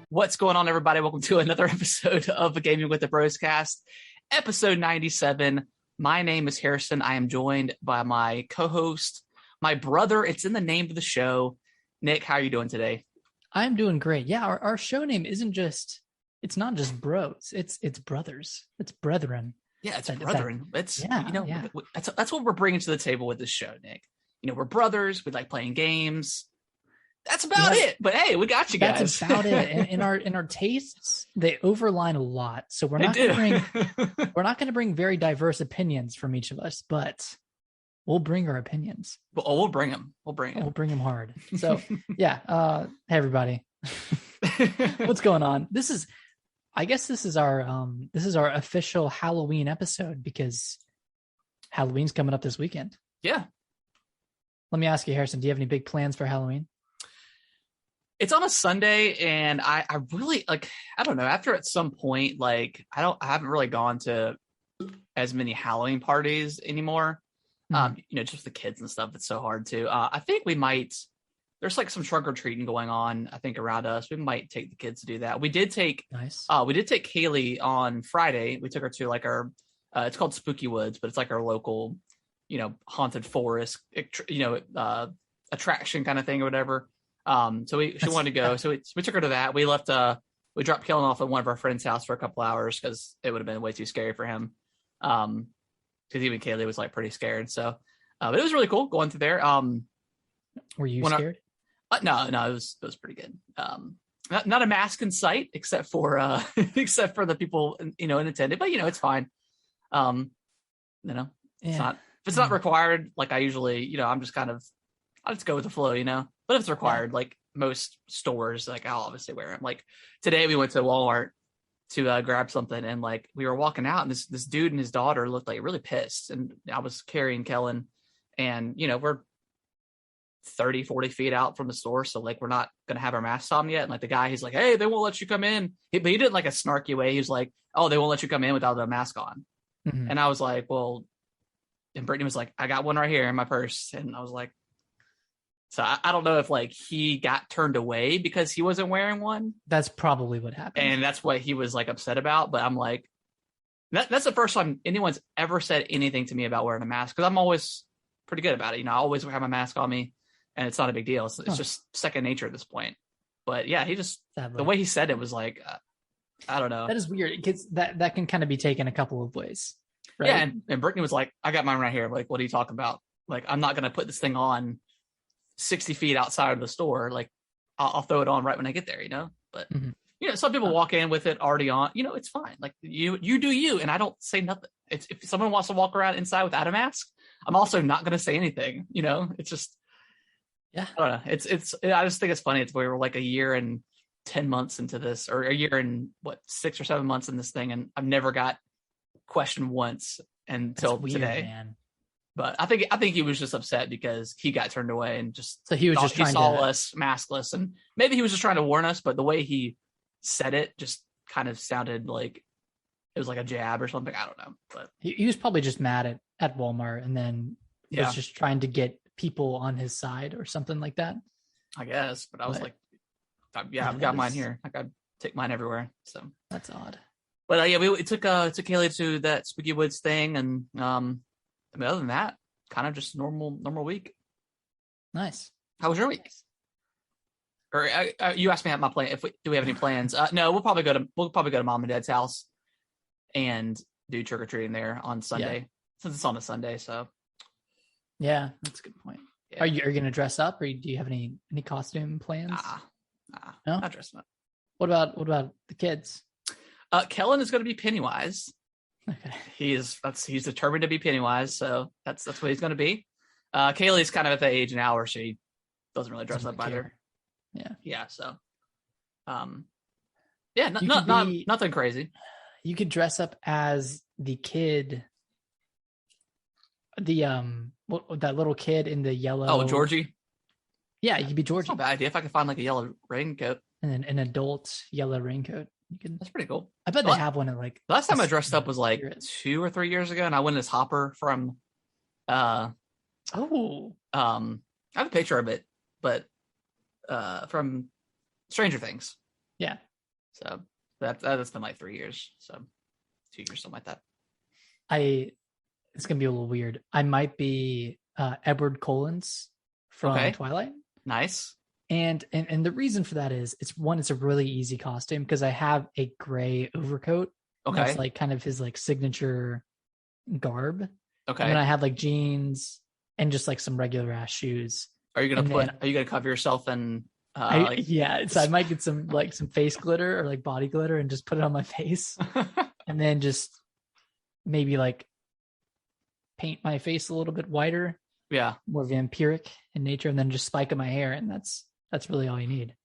What's going on, everybody? Welcome to another episode of the Gaming with the Bros cast, episode 97. My name is Harrison. I am joined by my co-host, my brother. It's in the name of the show. Nick, how are you doing today? I'm doing great. Yeah, our show name it's not just bros. It's brothers. It's brethren. Yeah, it's brethren. That's what we're bringing to the table with this show, Nick. You know, we're brothers. We like playing games. That's about it. But hey, we got you guys. That's about it. And in our tastes, they overline a lot. So we're not going to bring very diverse opinions from each of us, but we'll bring our opinions. We'll bring them. We'll bring them hard. So yeah. Hey everybody, what's going on? This is our official Halloween episode because Halloween's coming up this weekend. Yeah. Let me ask you, Harrison, do you have any big plans for Halloween? It's on a Sunday, and I really I don't know. After at some point, I haven't really gone to as many Halloween parties anymore. Mm-hmm. Just the kids and stuff. It's so hard to. I think we might. There's like some trunk or treating going on. I think around us, we might take the kids to do that. We did take. Nice. We did take Kaylee on Friday. We took her to like our. It's called Spooky Woods, but it's like our local, haunted forest, attraction kind of thing or whatever. She wanted to go. So we took her to that. We left, we dropped Kellen off at one of our friends' house for a couple hours because it would have been way too scary for him. Because even Kaylee was like pretty scared. So, but it was really cool going through there. Were you scared? No, it was pretty good. Not a mask in sight except for the people, in attendance, but it's fine. If it's not required, like I usually, I'm just I'll just go with the flow, But if it's required, like most stores, like I'll obviously wear them. Like today we went to Walmart to grab something, and like we were walking out, and this dude and his daughter looked like really pissed, and I was carrying Kellen, and we're 30, 40 feet out from the store, so like we're not gonna have our masks on yet. And like the guy, he's like, "Hey, they won't let you come in." But he did like a snarky way. He was like, "Oh, they won't let you come in without a mask on." Mm-hmm. And I was like, "Well," and Brittany was like, "I got one right here in my purse," and I was like. So I don't know if like he got turned away because he wasn't wearing one. That's probably what happened. And that's what he was like upset about. But I'm like, that's the first time anyone's ever said anything to me about wearing a mask. Cause I'm always pretty good about it. I always have my mask on me and it's not a big deal. It's just second nature at this point. But yeah, the way he said it was like, I don't know. That is weird because that can kind of be taken a couple of ways. Right? Yeah. And Brittany was like, I got mine right here. Like, what are you talking about? Like, I'm not going to put this thing on 60 feet outside of the store. Like I'll throw it on right when I get there, but some people walk in with it already on, it's fine. Like you do you, and I don't say nothing. If someone wants to walk around inside without a mask, I'm also not going to say anything, it's just, yeah, I don't know. I just think it's funny. We were like a year and 10 months into this, or a year and 6 or 7 months in this thing. And I've never got questioned once until today. Man. But I think he was just upset because he got turned away and just so he saw us maskless, and maybe he was just trying to warn us. But the way he said it just kind of sounded like it was like a jab or something. I don't know. But he was probably just mad at Walmart, and then was just trying to get people on his side or something like that. I guess. But I was like, yeah, I've got mine here. I got to take mine everywhere. So that's odd. But we took Kaylee to that Spooky Woods thing, and I mean, other than that, kind of just normal week. Nice. How was your week? Or you asked me about my plan. Do we have any plans? No, we'll probably go to mom and dad's house and do trick or treating there on Sunday, since it's on a Sunday. So yeah, that's a good point. Yeah. Are you going to dress up, or do you have any costume plans? No, not dressing up. What about the kids? Kellen is going to be Pennywise. Okay. He's determined to be Pennywise, so that's what he's going to be. Kaylee's kind of at the age now where she doesn't really dress up either. Yeah. So, nothing crazy. You could dress up as the kid, that little kid in the yellow. Oh, Georgie. Yeah, you could be Georgie. That's not a bad idea if I could find like a yellow raincoat and then an adult yellow raincoat. That's pretty cool. I bet they have one at like. The last time I dressed up was like 2 or 3 years ago, and I went as Hopper from. I have a picture of it, but from Stranger Things. Yeah. So that's been like 3 years. So 2 years, something like that. It's gonna be a little weird. I might be Edward Collins from Twilight. Nice. And the reason for that is it's a really easy costume because I have a gray overcoat. Okay. That's like kind of his like signature garb. Okay. And then I have like jeans and just like some regular ass shoes. Are you gonna cover yourself in so I might get some face glitter or like body glitter and just put it on my face. And then just maybe like paint my face a little bit whiter. Yeah. More vampiric in nature, and then just spike in my hair, and that's really all you need.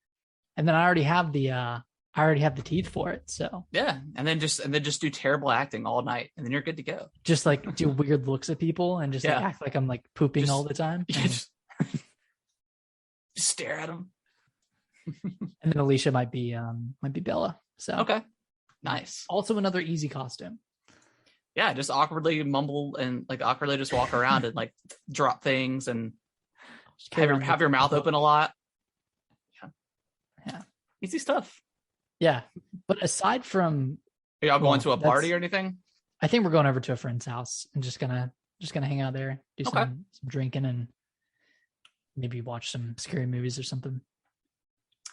And then I already have the teeth for it. So yeah, and then just do terrible acting all night, and then you're good to go. Just like do weird looks at people and just like act like I'm like pooping all the time. Just stare at them. And then Alicia might be Bella. So okay, nice. Also another easy costume. Yeah, just awkwardly mumble and like awkwardly just walk around and like drop things and have your mouth open a lot. Yeah, easy stuff. Yeah, but aside from, are y'all going to a party or anything? I think we're going over to a friend's house and just gonna hang out there, do some drinking, and maybe watch some scary movies or something.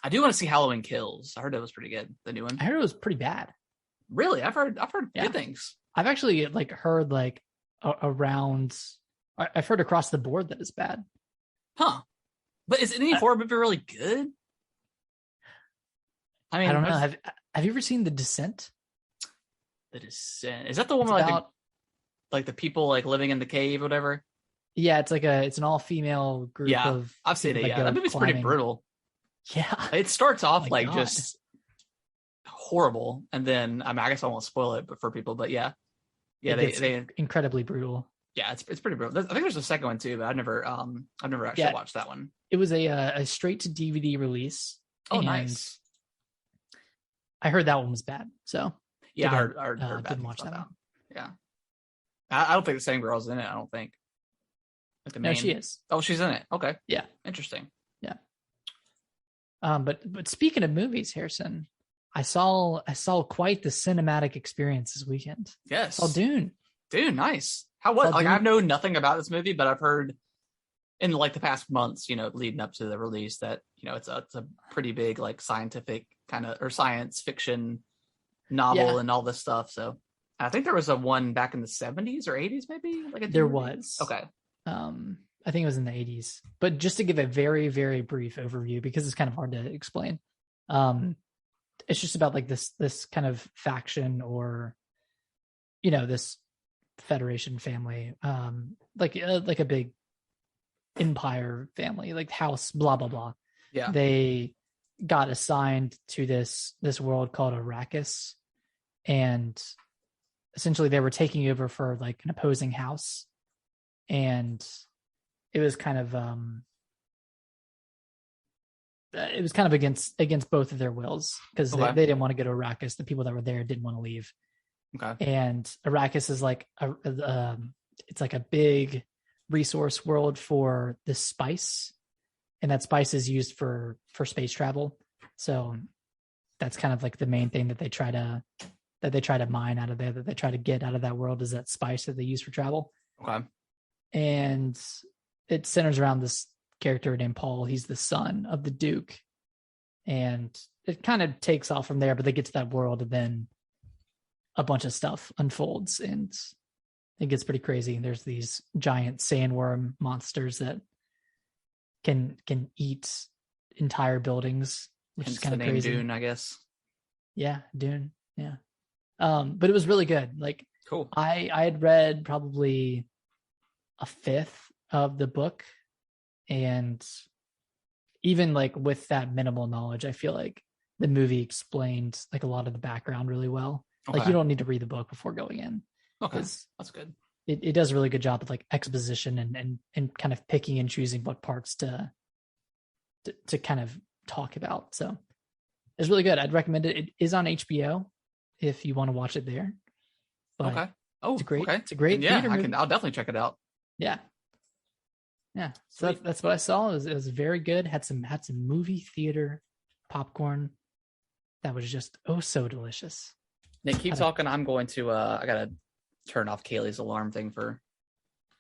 I do want to see Halloween Kills. I heard it was pretty good. The new one. I heard it was pretty bad. Really? I've heard good things. I've actually like heard like around. I've heard across the board that it's bad. Huh? But is any horror movie really good? I mean, I don't know. Have you ever seen The Descent? The Descent, is that the one where like the people like living in the cave or whatever? Yeah, it's an all female group of. I've seen it. Yeah, that movie's pretty brutal. Yeah, it starts off like just horrible, and then I guess I won't spoil it, but for people, but yeah, they incredibly brutal. Yeah, it's pretty brutal. I think there's a second one too, but I've never actually watched that one. It was a straight to DVD release. Oh, nice. I heard that one was bad. So yeah, I heard bad. Didn't watch that one. Yeah, I don't think the same girl's in it. I don't think. Like the main... No, she is. Oh, she's in it. Okay. Yeah. Interesting. Yeah. But speaking of movies, Harrison, I saw quite the cinematic experience this weekend. Yes. I saw Dune. Dude, nice. How was like Dune? I've known nothing about this movie, but I've heard in like the past months, leading up to the release that, it's a pretty big like scientific kind of or science fiction novel and all this stuff. So I think there was a one back in the 70s or 80s, maybe like there was. Okay. I think it was in the 80s, but just to give a very, very brief overview, because it's kind of hard to explain. It's just about like this kind of faction or, this Federation family, like a big empire family, like house, blah, blah, blah. Yeah. They got assigned to this world called Arrakis, and essentially they were taking over for like an opposing house. And it was kind of against both of their wills, because they didn't want to go to Arrakis. The people that were there didn't want to leave. Okay. And Arrakis is like it's like a big resource world for this spice, and that spice is used for space travel. So that's kind of like the main thing that they try to mine out of there, that they try to get out of that world, is that spice that they use for travel. Okay. And it centers around this character named Paul. He's the son of the Duke, and it kind of takes off from there, but they get to that world and then a bunch of stuff unfolds and it gets pretty crazy. And there's these giant sandworm monsters that can eat entire buildings, which is kind of crazy. Dune, I guess. Yeah, Dune. Yeah. But it was really good. Like, cool. I had read probably a fifth of the book, and even like with that minimal knowledge, I feel like the movie explained like a lot of the background really well. Like, you don't need to read the book before going in. Okay, that's good. It does a really good job of like exposition and kind of picking and choosing what parts to kind of talk about. So it's really good. I'd recommend it. It is on HBO if you want to watch it there. But okay. Oh, it's great. Okay. It's a great. Yeah, movie. I'll definitely check it out. Yeah. Yeah. So that's what I saw. It was very good. Had some movie theater popcorn. that was just oh so delicious. Nick, keep talking. I'm going to I gotta turn off Kaylee's alarm thing for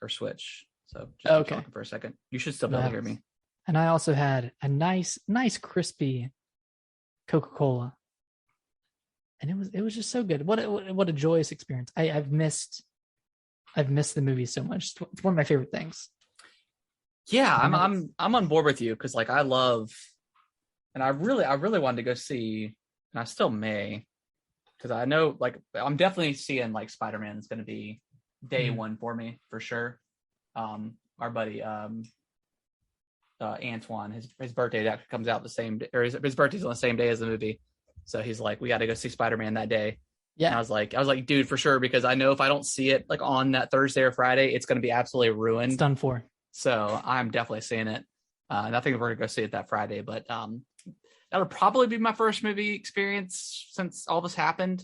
Switch. So just keep talking for a second. You should still be able to hear me. And I also had a nice crispy Coca-Cola. And it was just so good. What a joyous experience. I've missed the movie so much. It's one of my favorite things. Yeah, I'm on board with you because like I love, and I really wanted to go see, and I still may, because I know like I'm definitely seeing like Spider-Man is going to be day one for me for sure. Our buddy Antoine, his birthday actually comes out the same day, or his birthday's on the same day as the movie, so he's like, we got to go see Spider-Man that day. Yeah, and I was like, dude, for sure, because I know if I don't see it like on that Thursday or Friday, it's going to be absolutely ruined. It's done for. So I'm definitely seeing it. And I think we're gonna go see it that Friday, but that'll probably be my first movie experience since all this happened.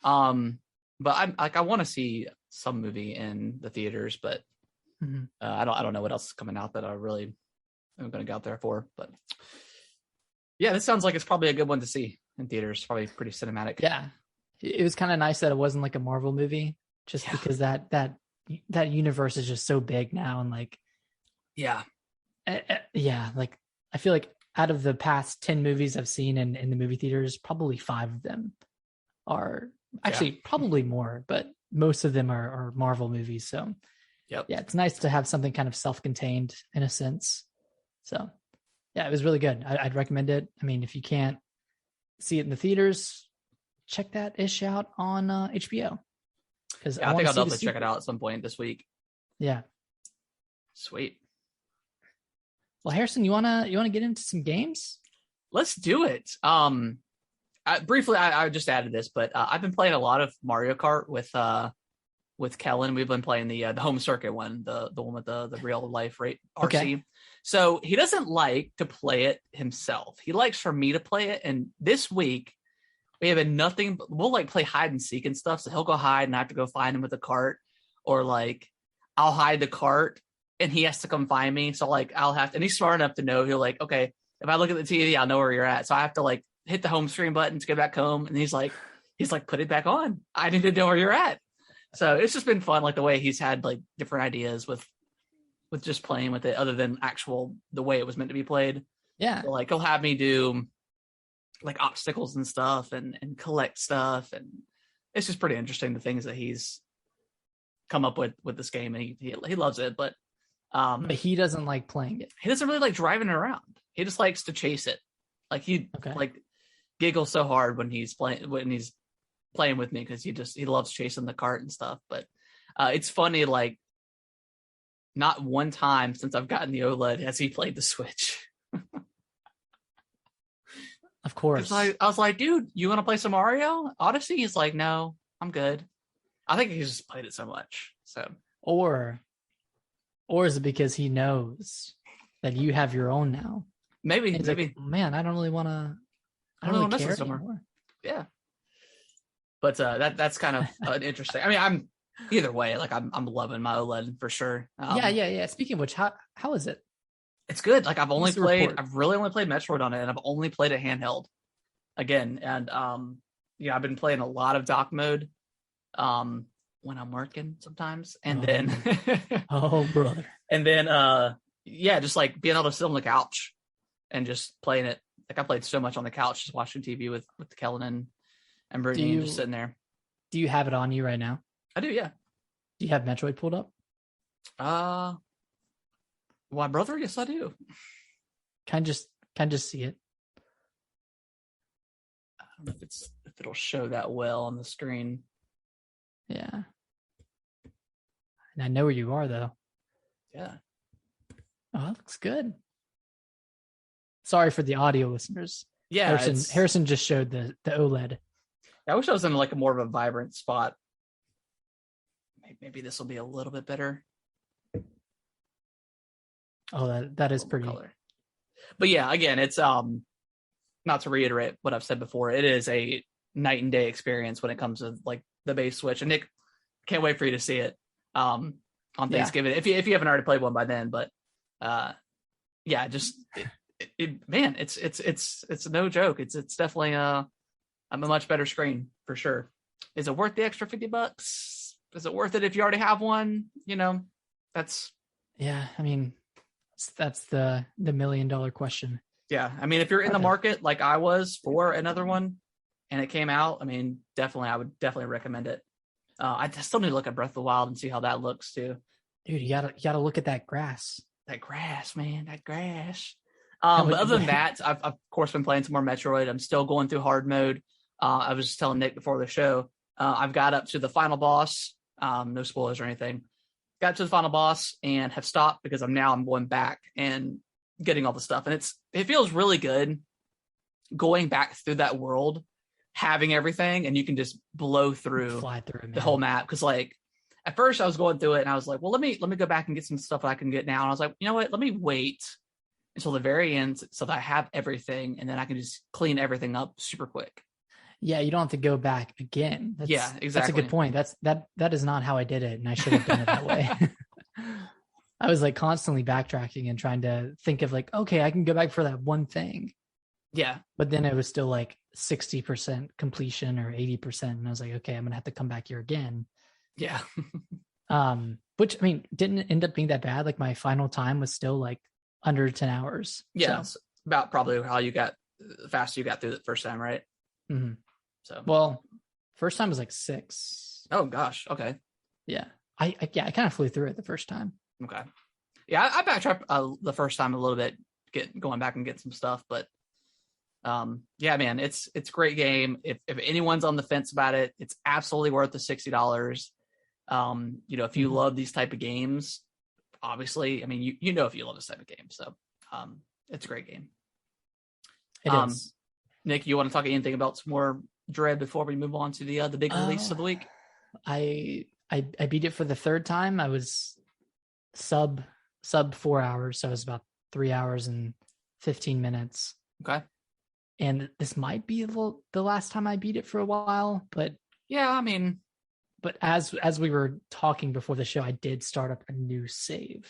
But I'm like, I want to see some movie in the theaters, but I don't know what else is coming out that I really am gonna go out there for. But yeah, this sounds like it's probably a good one to see in theaters. Probably pretty cinematic. Yeah, it was kind of nice that it wasn't like a Marvel movie, just because that universe is just so big now, and like. Yeah. Like I feel like out of the past 10 movies I've seen in the movie theaters, probably 5 of them are actually probably more, but most of them are Marvel movies. So yeah, it's nice to have something kind of self-contained in a sense. So yeah, it was really good. I'd recommend it. I mean, if you can't see it in the theaters, check that ish out on HBO. Because I think I'll definitely check it out at some point this week. Yeah. Sweet. Well, Harrison, you wanna get into some games? Let's do it. Briefly, I just added this, but I've been playing a lot of Mario Kart with Kellen. We've been playing the home circuit one, the one with the real life rate RC. Okay. So he doesn't like to play it himself. He likes for me to play it. And this week we have been nothing. We'll like play hide and seek and stuff. So he'll go hide, and I have to go find him with the cart, or like I'll hide the cart and he has to come find me. So like I'll have to, and he's smart enough to know, he'll like, okay, if I look at the TV, I'll know where you're at. So I have to like hit the home screen button to get back home. And he's like, put it back on. I need to know where you're at. So it's just been fun. Like the way he's had like different ideas with just playing with it, other than the way it was meant to be played. Yeah. So, like he'll have me do like obstacles and stuff and collect stuff. And it's just pretty interesting, the things that he's come up with this game. And he loves it, but he doesn't like playing it. He doesn't really like driving it around. He just likes to chase it. Like he like giggles so hard when he's playing with me, because he loves chasing the cart and stuff. But it's funny, like not one time since I've gotten the OLED has he played the Switch. Of course. I was like, dude, you want to play some Mario Odyssey? He's like, no, I'm good. I think he's just played it so much. So or is it because he knows that you have your own now? Maybe. Like, man, I don't really want to. I don't really care anymore. Yeah. But that's kind of interesting. I mean, I'm either way. Like I'm loving my OLED for sure. Yeah. Speaking of which, how is it? It's good. Like I've really only played Metroid on it, and I've only played it handheld again. And I've been playing a lot of dock mode when I'm working sometimes, and then oh brother, and then just like being able to sit on the couch and just playing it. Like I played so much on the couch, just watching TV with Kellen and Brittany, and just sitting there. Do you have it on you right now? I do, yeah. Do you have Metroid pulled up? My brother, yes, I do. Can just see it. I don't know if it'll show that well on the screen. Yeah. And I know where you are, though. Yeah. Oh, that looks good. Sorry for the audio listeners. Yeah. Harrison just showed the OLED. I wish I was in like a more of a vibrant spot. Maybe this will be a little bit better. Oh, that is pretty. Color. But yeah, again, it's not to reiterate what I've said before, it is a night and day experience when it comes to like the base Switch. And Nick, can't wait for you to see it on Thanksgiving if you haven't already played one by then. But just man, it's no joke. It's definitely I'm a much better screen for sure. Is it worth the extra $50? Is it worth it if you already have one? That's Yeah, I mean, that's the $1 million question. yeah. I mean, if you're in the market like I was for another one, and it came out, I mean, I would definitely recommend it. I still need to look at Breath of the Wild and see how that looks too. Dude, you gotta look at that grass. That grass, man, that grass. But other than that, I've of course been playing some more Metroid. I'm still going through hard mode. I was just telling Nick before the show, I've got up to the final boss. No spoilers or anything. Got to the final boss and have stopped because I'm going back and getting all the stuff. And it feels really good going back through that world, having everything, and you can just fly through the whole map. Because like at first I was going through it and I was like, well, let me go back and get some stuff that I can get now. And I was like, you know what? Let me wait until the very end so that I have everything, and then I can just clean everything up super quick. Yeah, you don't have to go back again. Yeah, exactly. That's a good point. That is not how I did it, and I should have done it that way. I was like constantly backtracking and trying to think of like, okay, I can go back for that one thing. Yeah. But then it was still like 60% completion or 80%. And I was like, okay, I'm gonna have to come back here again. Yeah. Which I mean, didn't end up being that bad. Like my final time was still like under 10 hours. Yeah. So. About probably how faster you got through the first time, right? Mm-hmm. So well, first time was like 6. Oh gosh. Okay. Yeah. I kind of flew through it the first time. Okay. Yeah, I backtracked the first time a little bit, going back and get some stuff, but yeah, man, it's a great game. If anyone's on the fence about it, it's absolutely worth the $60. If you love these type of games, obviously, I mean, if you love this type of game, so it's a great game. It is. Nick, you want to talk anything about some more Dread before we move on to the big release of the week? I beat it for the third time. I was sub 4 hours, so it was about 3 hours and 15 minutes. Okay. And this might be the last time I beat it for a while, but yeah, I mean, but as we were talking before the show, I did start up a new save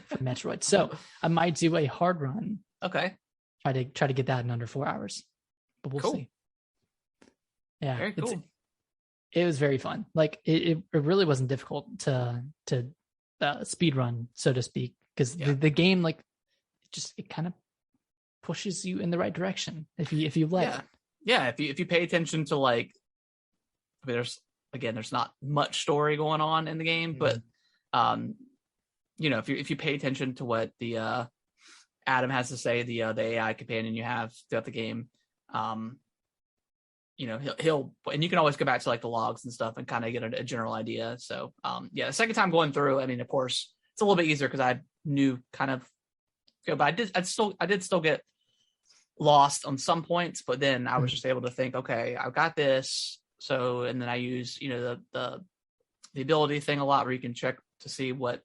for Metroid, so I might do a hard run. Okay. Try to get that in under 4 hours, but we'll see. Yeah, very cool. It was very fun. Like it really wasn't difficult to speed run, so to speak, because the game like it kind of pushes you in the right direction if you let it. Yeah, if you pay attention to like, I mean, there's not much story going on in the game, but if you pay attention to what the Adam has to say, the AI companion you have throughout the game, he'll and you can always go back to like the logs and stuff and kind of get a general idea. So the second time going through, I mean, of course it's a little bit easier because I knew kind of, but I did still get lost on some points, but then I was just able to think, okay, I've got this. So, and then I use, the ability thing a lot where you can check to see what,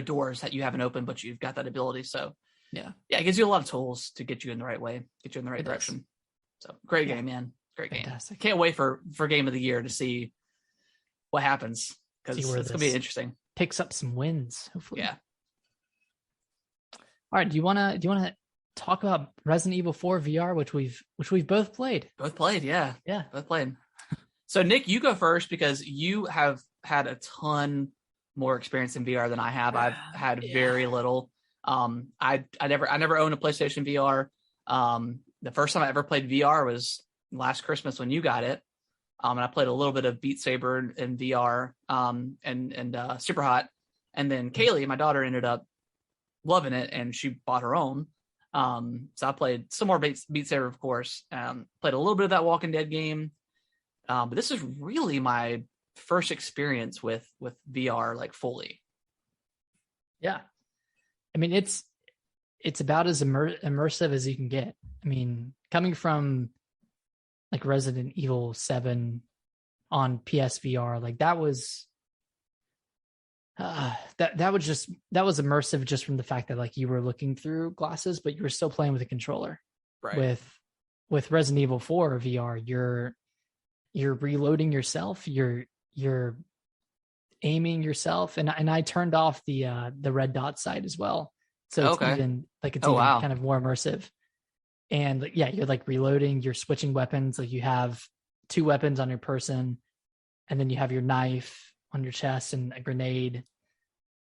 doors that you haven't opened, but you've got that ability. So yeah, it gives you a lot of tools to get you in the right way, get you in the right direction. So great game, man. Great game. Fantastic. Can't wait for game of the year to see what happens, because it's gonna be interesting. Picks up some wins, hopefully. Yeah. All right. Do you wanna talk about Resident Evil 4 VR, which we've both played? Both played, yeah. Yeah. Both played. So Nick, you go first because you have had a ton more experience in VR than I have. I've had very little. I never owned a PlayStation VR. The first time I ever played VR was last Christmas when you got it. And I played a little bit of Beat Saber in VR, and Super Hot. And then Kaylee, my daughter, ended up loving it, and she bought her own. So I played some more Beat Saber, of course. Played a little bit of that Walking Dead game. But this is really my first experience with VR, like fully. Yeah. I mean, it's about as immersive as you can get. I mean, coming from like Resident Evil 7 on PSVR, like that was that was immersive just from the fact that like you were looking through glasses, but you were still playing with a controller. Right. With Resident Evil 4 VR, you're reloading yourself, you're aiming yourself, and I turned off the red dot sight as well, so it's even like it's even kind of more immersive. And like, yeah, you're like reloading, you're switching weapons. Like you have 2 weapons on your person, and then you have your knife on your chest and a grenade,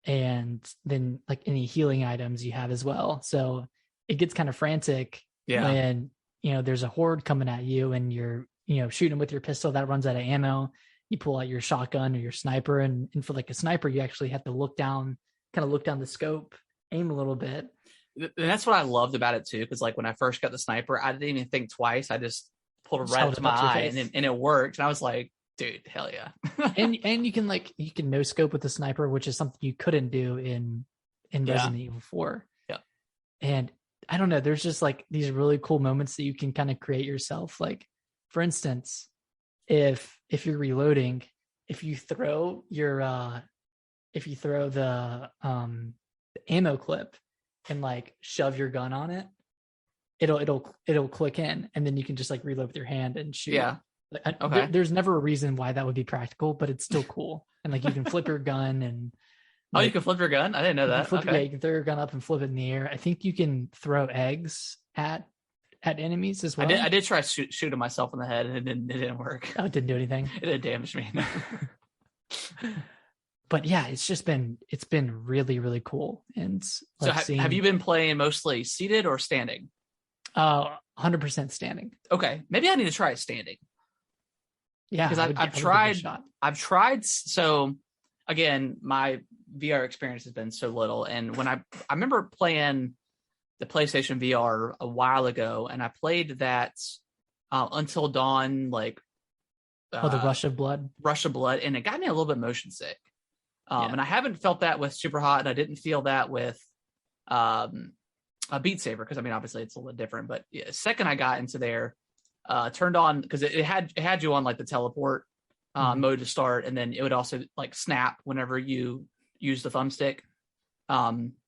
and then like any healing items you have as well. So it gets kind of frantic when, there's a horde coming at you and you're, shooting with your pistol that runs out of ammo. You pull out your shotgun or your sniper, and for like a sniper, you actually have to look down the scope, aim a little bit. And that's what I loved about it too, because like when I first got the sniper, I didn't even think twice. I just pulled it right up to my eye, and it worked. And I was like, dude, hell yeah. and you can no scope with the sniper, which is something you couldn't do in Resident Evil 4. Yeah. And I don't know, there's just like these really cool moments that you can kind of create yourself. Like, for instance, if you're reloading, if you throw the ammo clip and like shove your gun on it, it'll click in, and then you can just like reload with your hand and shoot. Yeah. Okay. There's never a reason why that would be practical, but it's still cool. And like you can flip your gun and you can flip your gun? I didn't know that. Yeah, you can throw your gun up and flip it in the air. I think you can throw eggs at enemies as well. I did try shooting myself in the head, and it didn't work. Oh, it didn't do anything. It didn't damage me. But yeah, it's been really, really cool. And like so have you been playing mostly seated or standing? 100% standing. Okay, maybe I need to try standing. Yeah, because I've tried. So again, my VR experience has been so little, and when I remember playing the PlayStation VR a while ago, and I played that Until Dawn, like the Rush of Blood, and it got me a little bit motion sick. And I haven't felt that with Super Hot, and I didn't feel that with a Beat Saber, because I mean obviously it's a little different. But second I got into there, turned on, because it had you on like the teleport mode to start, and then it would also like snap whenever you use the thumbstick.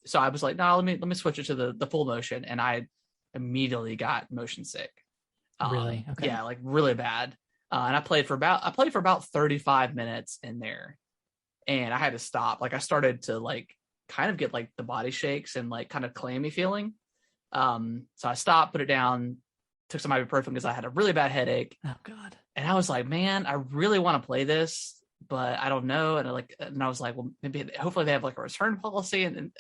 So I was like, no, let me switch it to the full motion, and I immediately got motion sick. Really? Okay. Yeah, like really bad. And I played for about 35 minutes in there, and I had to stop. Like I started to like kind of get like the body shakes and like kind of clammy feeling. So I stopped, put it down, took some ibuprofen because I had a really bad headache. Oh God. And I was like, man, I really want to play this, but I don't know. And I was like, well, maybe hopefully they have like a return policy. And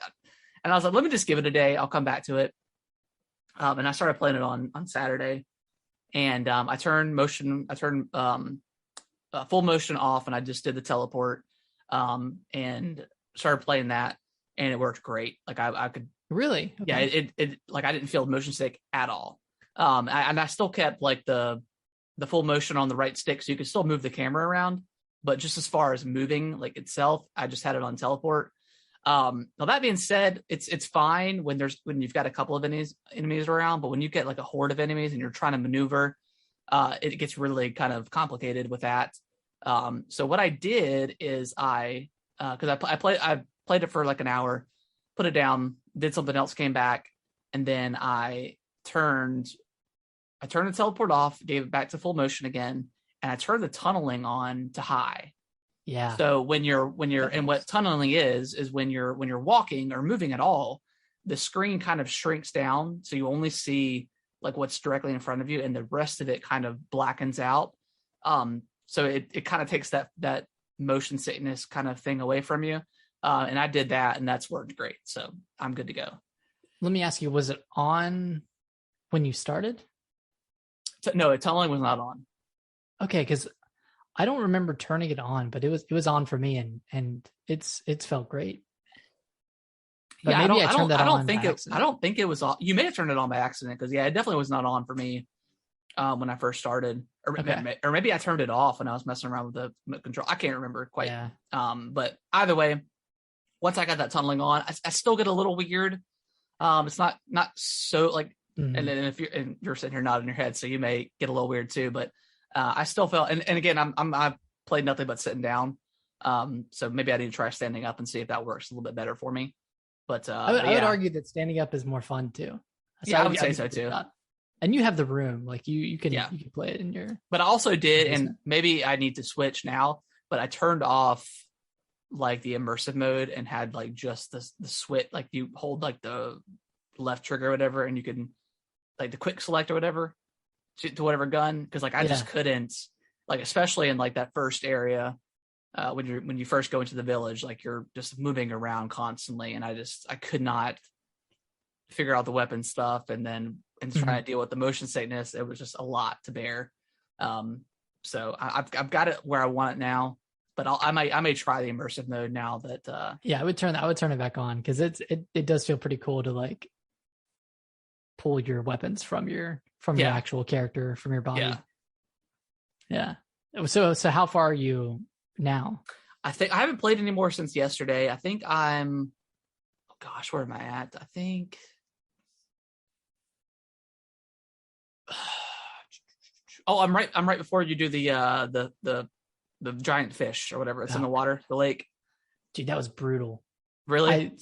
I was like, let me just give it a day. I'll come back to it. And I started playing it on Saturday, and I turned full motion off, and I just did the teleport, and started playing that, and it worked great. Like I could really, okay. Yeah, it like I didn't feel motion sick at all. And I still kept like the full motion on the right stick, so you could still move the camera around, but just as far as moving like itself, I just had it on teleport. Now that being said, it's fine when you've got a couple of enemies around, but when you get like a horde of enemies and you're trying to maneuver, it gets really kind of complicated with that. So what I did is I played it for like an hour, put it down, did something else, came back, and then I turned the teleport off, gave it back to full motion again, and I turned the tunneling on to high. Yeah. So when you're and what tunneling is when you're walking or moving at all, the screen kind of shrinks down, so you only see like what's directly in front of you, and the rest of it kind of blackens out. So it kind of takes that motion sickness kind of thing away from you. And I did that, and that's worked great. So I'm good to go. Let me ask you, was it on when you started? No, tunneling was not on. Okay, because I don't remember turning it on, but it was on for me, and it's felt great. But yeah, maybe I don't think it was on. You may have turned it on by accident, because it definitely was not on for me when I first started, or maybe I turned it off when I was messing around with the control. I can't remember quite. Yeah. But either way, once I got that tunneling on, I still get a little weird. It's not so like, and then if you're sitting here nodding your head, so you may get a little weird too. But I still felt, and again, I've played nothing but sitting down. So maybe I need to try standing up and see if that works a little bit better for me. But I would argue that standing up is more fun too. So yeah, I would say so too. And you have the room, like you can play it in your. But I also did, and maybe I need to switch now. But I turned off like the immersive mode and had like just the switch, like you hold like the left trigger or whatever, and you can like the quick select or whatever to whatever gun, because like I just couldn't, like especially in like that first area when you first go into the village, like you're just moving around constantly, and I could not figure out the weapon stuff, and trying to deal with the motion sickness. It was just a lot to bear. So I've got it where I want it now, but I may try the immersive mode now that I would turn it back on, because it does feel pretty cool to like pull your weapons from your actual character, from your body. Yeah. So how far are you now? I think I haven't played anymore since yesterday. I think I'm, oh gosh, where am I at? I think I'm right before you do the giant fish or whatever. It's in the water, the lake. Dude, that was brutal. Really?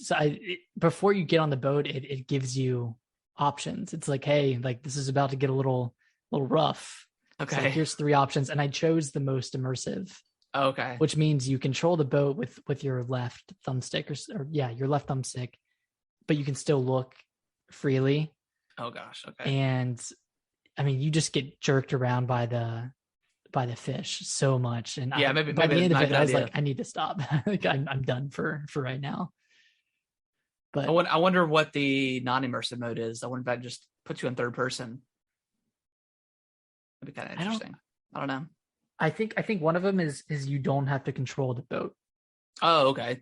Before you get on the boat, it gives you options. It's like, hey, like this is about to get a little rough. Okay. So here's 3 options, and I chose the most immersive. Okay. Which means you control the boat with your left thumbstick or your left thumbstick, but you can still look freely. Oh gosh. Okay. And I mean, you just get jerked around by the fish so much, and maybe by the end of it, I was idea. like, I need to stop. Like I'm done for right now. But I wonder what the non-immersive mode is. I wonder if that just puts you in third person. That'd be kind of interesting. I don't know. I think one of them is you don't have to control the boat. Oh, okay.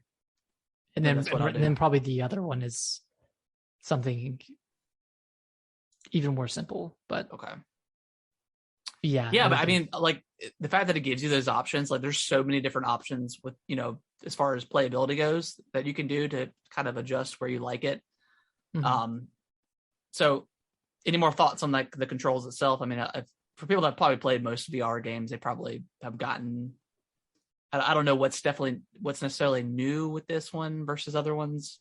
And then probably the other one is something even more simple. But okay. Yeah, but I mean, like the fact that it gives you those options, like there's so many different options with, as far as playability goes, that you can do to kind of adjust where you like it. Mm-hmm. So any more thoughts on like the controls itself? I mean, for people that probably played most VR games, they probably have gotten, I don't know what's necessarily new with this one versus other ones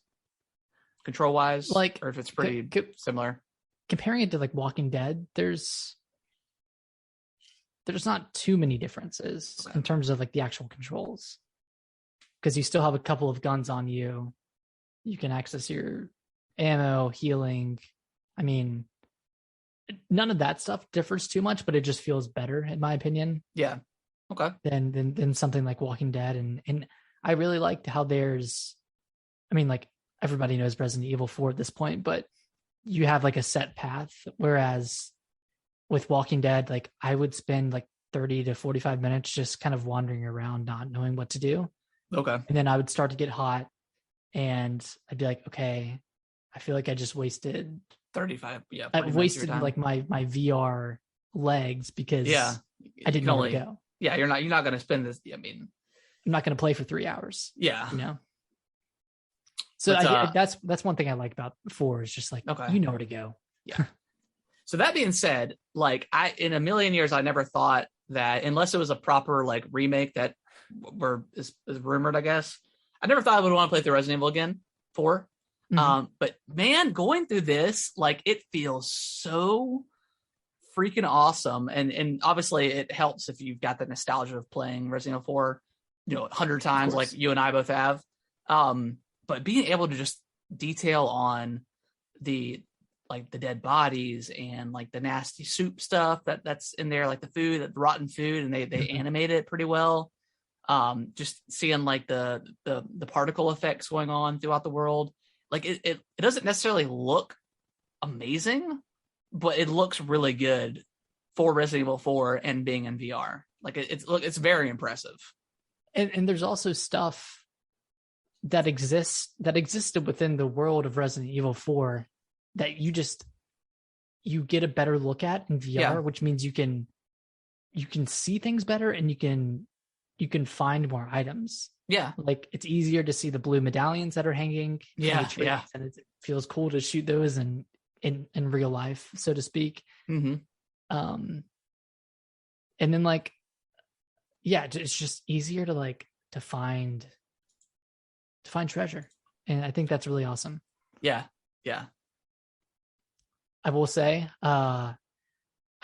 control wise, like, or if it's pretty similar. Comparing it to like Walking Dead, there's not too many differences in terms of like the actual controls, because you still have a couple of guns on you. You can access your ammo, healing. I mean, none of that stuff differs too much, but it just feels better in my opinion. Yeah. Okay. Than something like Walking Dead. And I really liked how like everybody knows Resident Evil 4 at this point, but you have like a set path. Whereas with Walking Dead, like I would spend like 30 to 45 minutes just kind of wandering around, not knowing what to do. Okay. And then I would start to get hot and I'd be like, okay, I feel like I just wasted 35. Yeah. I wasted like my VR legs because I didn't know where to go. Yeah. You're not going to spend this. I mean, I'm not going to play for 3 hours. Yeah. So that's one thing I like about 4 is just like, you know where to go. Yeah. So that being said, like in a million years, I never thought that, unless it was a proper like remake that is rumored, I guess, I never thought I would want to play through Resident Evil again 4. Mm-hmm. But man, going through this, like it feels so freaking awesome. And obviously it helps if you've got the nostalgia of playing Resident Evil 4, 100 times like you and I both have. But being able to just detail on the dead bodies and like the nasty soup stuff that's in there, like the food, the rotten food, and they animate it pretty well. Just seeing like the particle effects going on throughout the world. Like it doesn't necessarily look amazing, but it looks really good for Resident Evil 4 and being in VR. Like it's very impressive. And there's also stuff that existed within the world of Resident Evil 4 that you get a better look at in VR, which means you can see things better and you can find more items. Yeah. Like it's easier to see the blue medallions that are hanging. Yeah. And it feels cool to shoot those in real life, so to speak. Mm-hmm. And then like, it's just easier to find treasure. And I think that's really awesome. Yeah. Yeah. I will say, I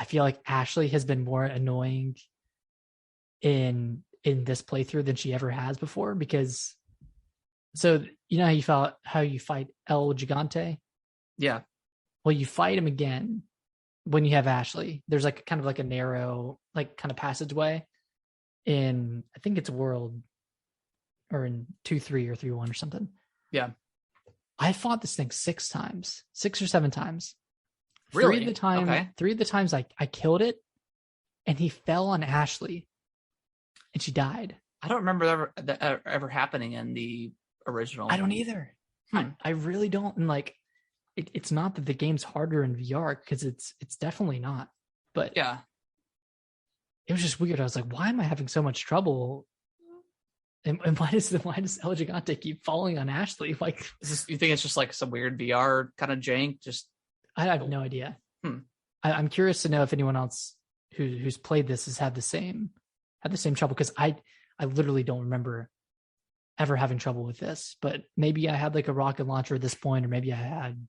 feel like Ashley has been more annoying in this playthrough than she ever has before, because how you fight El Gigante? Yeah. Well, you fight him again when you have Ashley, there's like kind of like a narrow, like kind of passageway in, I think it's World or in 2-3 or 3-1 or something. Yeah. I fought this thing 6 times, 6 or 7 times. Really? 3 of the times I killed it, and he fell on Ashley, and she died. I don't remember that ever happening in the original. I don't either. I really don't. And like, it's not that the game's harder in VR, because it's definitely not. But yeah, it was just weird. I was like, why am I having so much trouble? And why does El Gigante keep falling on Ashley? Like, you think it's just like some weird VR kind of jank? Just I have no idea. I'm curious to know if anyone else who's played this has had the same trouble, because I literally don't remember ever having trouble with this. But maybe I had like a rocket launcher at this point, or maybe I had,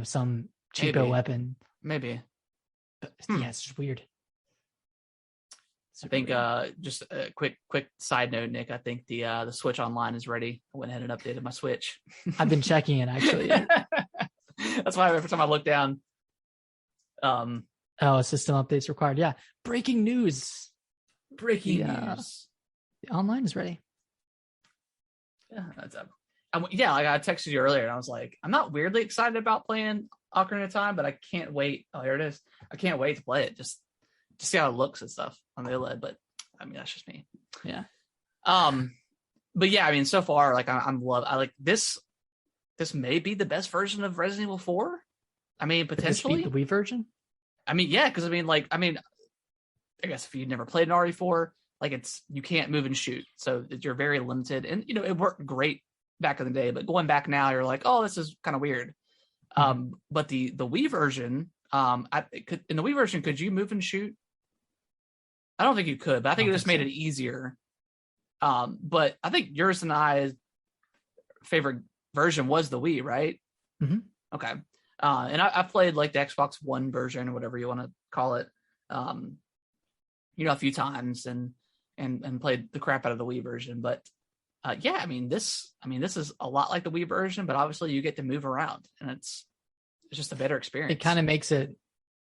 some cheapo weapon. Maybe. But yeah, it's just weird. I think just a quick side note, Nick. I think the Switch Online is ready. I went ahead and updated my Switch. I've been checking it actually. That's why every time I look down. System updates required. Yeah. Breaking news. Breaking news. The online is ready. Yeah, that's up. Yeah, like I texted you earlier, and I was like, I'm not weirdly excited about playing Ocarina of Time, but I can't wait. Oh, here it is. I can't wait to play it. Just to see how it looks and stuff on the OLED. But I mean, that's just me. Yeah. But yeah, I mean, so far, like I like this. This may be the best version of Resident Evil 4. I mean, potentially the Wii version. I mean, yeah, because I guess if you've never played an RE4, like you can't move and shoot, so you're very limited. And it worked great back in the day, but going back now, you're like, oh, this is kind of weird. But the Wii version, in the Wii version, could you move and shoot? I don't think you could, but I think it just made it easier. But I think yours and I's favorite version was the Wii, right? Mm-hmm. Okay. And I played like the Xbox One version or whatever you want to call it, a few times and played the crap out of the Wii version. But yeah, I mean, this is a lot like the Wii version, but obviously you get to move around, and it's just a better experience. It kind of makes it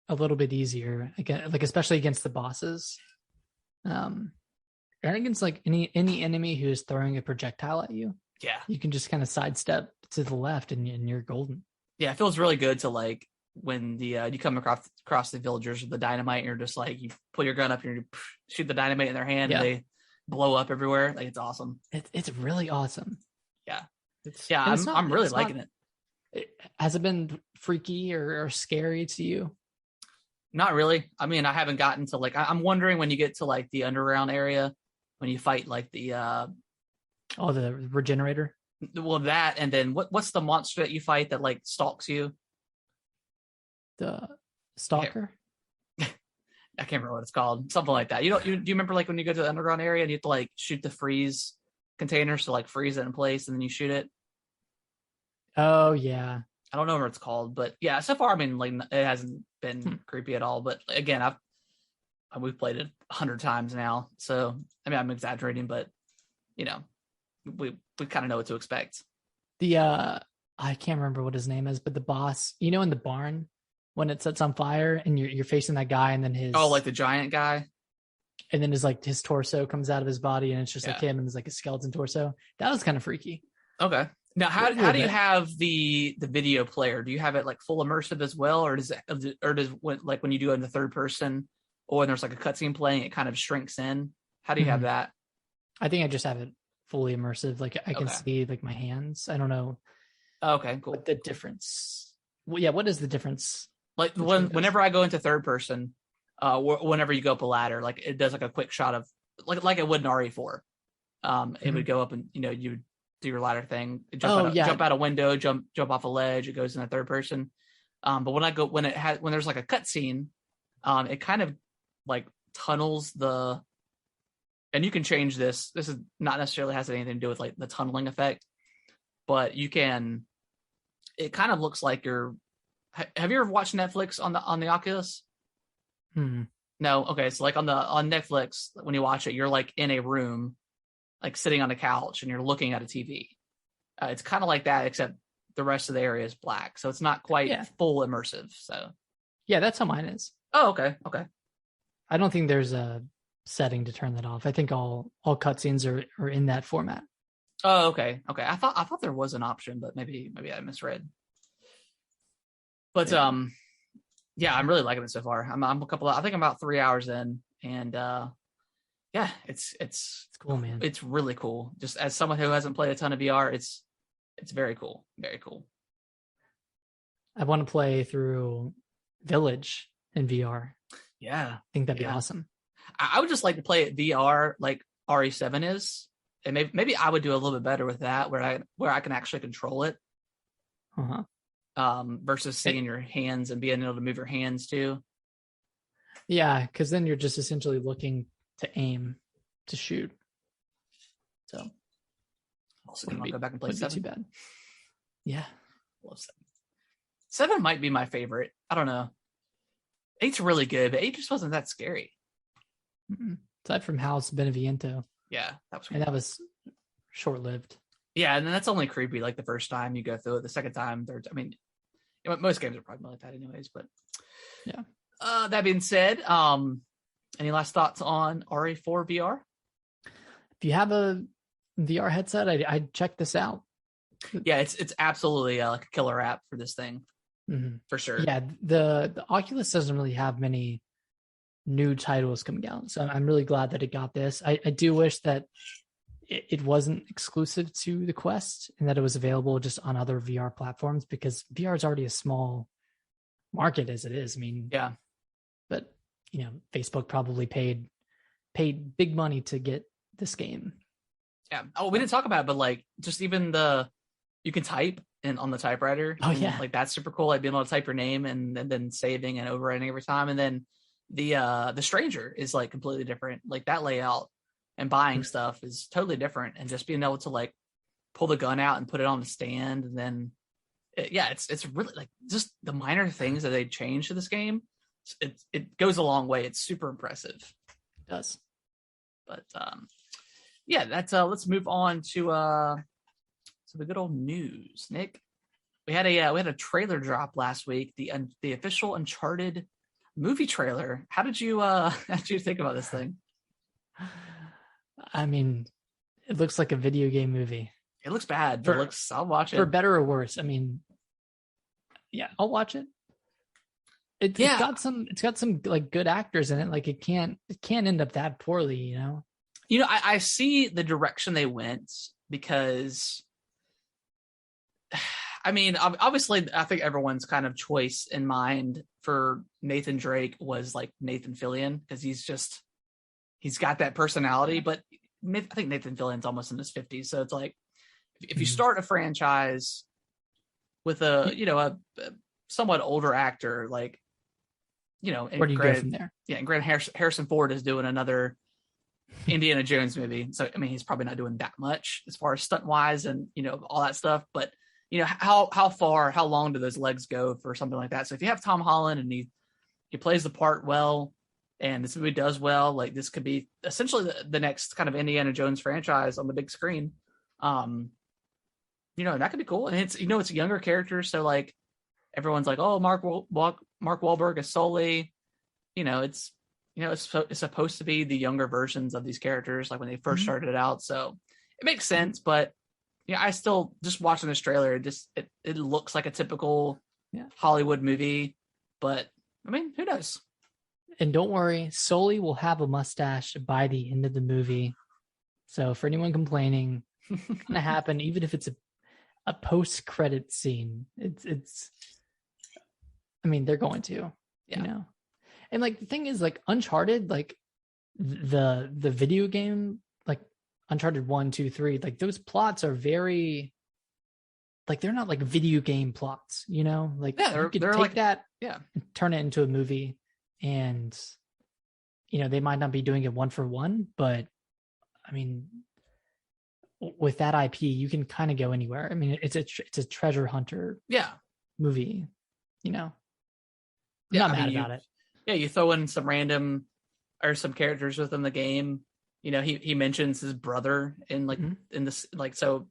a little bit easier, again, like especially against the bosses. And against like any enemy who is throwing a projectile at you. Yeah, you can just kind of sidestep to the left, and you're golden. Yeah, it feels really good to like when you come across the villagers with the dynamite, and you're just like, you pull your gun up and you shoot the dynamite in their hand, and they blow up everywhere. Like, it's awesome. It's really awesome. Yeah, I'm really liking it. Has it been freaky or scary to you? Not really. I mean, I haven't gotten to like. I'm wondering when you get to like the underground area, when you fight like the the regenerator. Well, that, and then what's the monster that you fight that like stalks you? The stalker. I can't remember what it's called. Something like that. Do you remember like when you go to the underground area and you have to like shoot the freeze containers to like freeze it in place, and then you shoot it? Oh yeah. I don't know what it's called, but yeah. So far, I mean, like it hasn't been creepy at all. But again, we've played it 100 times now, so I mean, I'm exaggerating, but we kind of know what to expect. I can't remember what his name is, but the boss, in the barn when it sets on fire and you're facing that guy, and then like the giant guy, and then his torso comes out of his body, and it's just like him, and there's like a skeleton torso. That was kind of freaky. Okay. Now, how do you have the video player? Do you have it like full immersive as well, or does when you do it in the third person, or when there's like a cutscene playing, it kind of shrinks in? How do you have that? I think I just have it fully immersive. Like I can see like my hands. I don't know. Okay, cool. What the difference? Well, yeah, what is the difference? Like whenever I go into third person, whenever you go up a ladder, like it does like a quick shot of like it would in RE4. It would go up, and you would do your ladder thing, jump out a window, jump off a ledge. It goes in a third person. But when there's like a cutscene, it kind of like tunnels the. And you can change this. This is not necessarily has anything to do with like the tunneling effect, but you can. It kind of looks like you're. Have you ever watched Netflix on the Oculus? No. Okay. So like on Netflix, when you watch it, you're like in a room, like sitting on a couch, and you're looking at a TV. It's kind of like that, except the rest of the area is black, so it's not quite full immersive. So Yeah, that's how mine is. Oh, okay. Okay. I don't think there's a setting to turn that off. I think all cutscenes are in that format. Oh, okay. Okay. I thought there was an option, but maybe I misread. But Yeah. yeah, I'm really liking it so far. I think I'm about 3 hours in, and yeah, it's cool, man. It's really cool. Just as someone who hasn't played a ton of VR, it's very cool. Very cool. I want to play through Village in VR. Yeah. I think that'd be awesome. I would just like to play it VR like RE7 is. And maybe I would do a little bit better with that where I can actually control it. Uh-huh. Versus seeing your hands and being able to move your hands too. Yeah, because then you're just essentially looking to aim to shoot. So also gonna go back and play 7. Too bad. Yeah. Love 7. 7 might be my favorite. I don't know. 8's really good, but 8 just wasn't that scary. Mm-mm. Aside from House Beneviento. Yeah, that was cool. And that was short-lived. Yeah, and then that's only creepy like the first time you go through it. The second time, most games are probably like that anyways, but yeah. That being said, any last thoughts on RE4 VR? If you have a VR headset, I'd check this out. Yeah, it's absolutely like a killer app for this thing. Mm-hmm. For sure. Yeah, the Oculus doesn't really have many new titles coming out, so I'm really glad that it got this. I do wish that it wasn't exclusive to the Quest and that it was available just on other VR platforms, because VR is already a small market as it is. I mean, yeah, but Facebook probably paid big money to get this game. Yeah. Oh, we didn't talk about it, but like just even you can type on the typewriter. Oh yeah, like that's super cool. Like being able to type your name and then saving and overwriting every time, and then the Stranger is like completely different. Like that layout and buying stuff is totally different, and just being able to like pull the gun out and put it on the stand, and then it's really like just the minor things that they change to this game. It goes a long way. It's super impressive. It does. But yeah, that's let's move on to the good old news. Nick, we had a trailer drop last week, the official Uncharted movie trailer. How did you think about this thing? I mean, it looks like a video game movie. It looks bad. I'll watch it. For better or worse. I mean, yeah, I'll watch it. It's got some like good actors in it. Like it can't end up that poorly, I see the direction they went, because I mean, obviously I think everyone's kind of choice in mind for Nathan Drake was like Nathan Fillion, because he's got that personality, but I think Nathan Fillion's almost in his 50s. So it's like, if you start a franchise with a somewhat older actor, like, where do you go from there? Yeah. And granted, Harrison Ford is doing another Indiana Jones movie. So, I mean, he's probably not doing that much as far as stunt wise and, all that stuff, but how long do those legs go for something like that? So if you have Tom Holland and he plays the part well, and this movie does well, like this could be essentially the next kind of Indiana Jones franchise on the big screen. That could be cool. And it's a younger character, so like everyone's like, oh, Mark Wahlberg is Sully. It's supposed to be the younger versions of these characters, like when they first started out. So it makes sense, but I still, just watching this trailer, it looks like a typical Hollywood movie, but I mean, who knows? And don't worry, Sully will have a mustache by the end of the movie. So for anyone complaining, it's gonna happen, even if it's a post-credit scene. It's I mean, they're going to, And like the thing is, like Uncharted, like the video game, like Uncharted 1, 2, 3, like those plots are very, like they're not like video game plots, Like you could take like, that, and turn it into a movie, and they might not be doing it one for one, but I mean, with that IP, you can kind of go anywhere. I mean, it's a treasure hunter, movie, I'm not mad about it. Yeah, you throw in some random or some characters within the game. He mentions his brother in like in this, like, so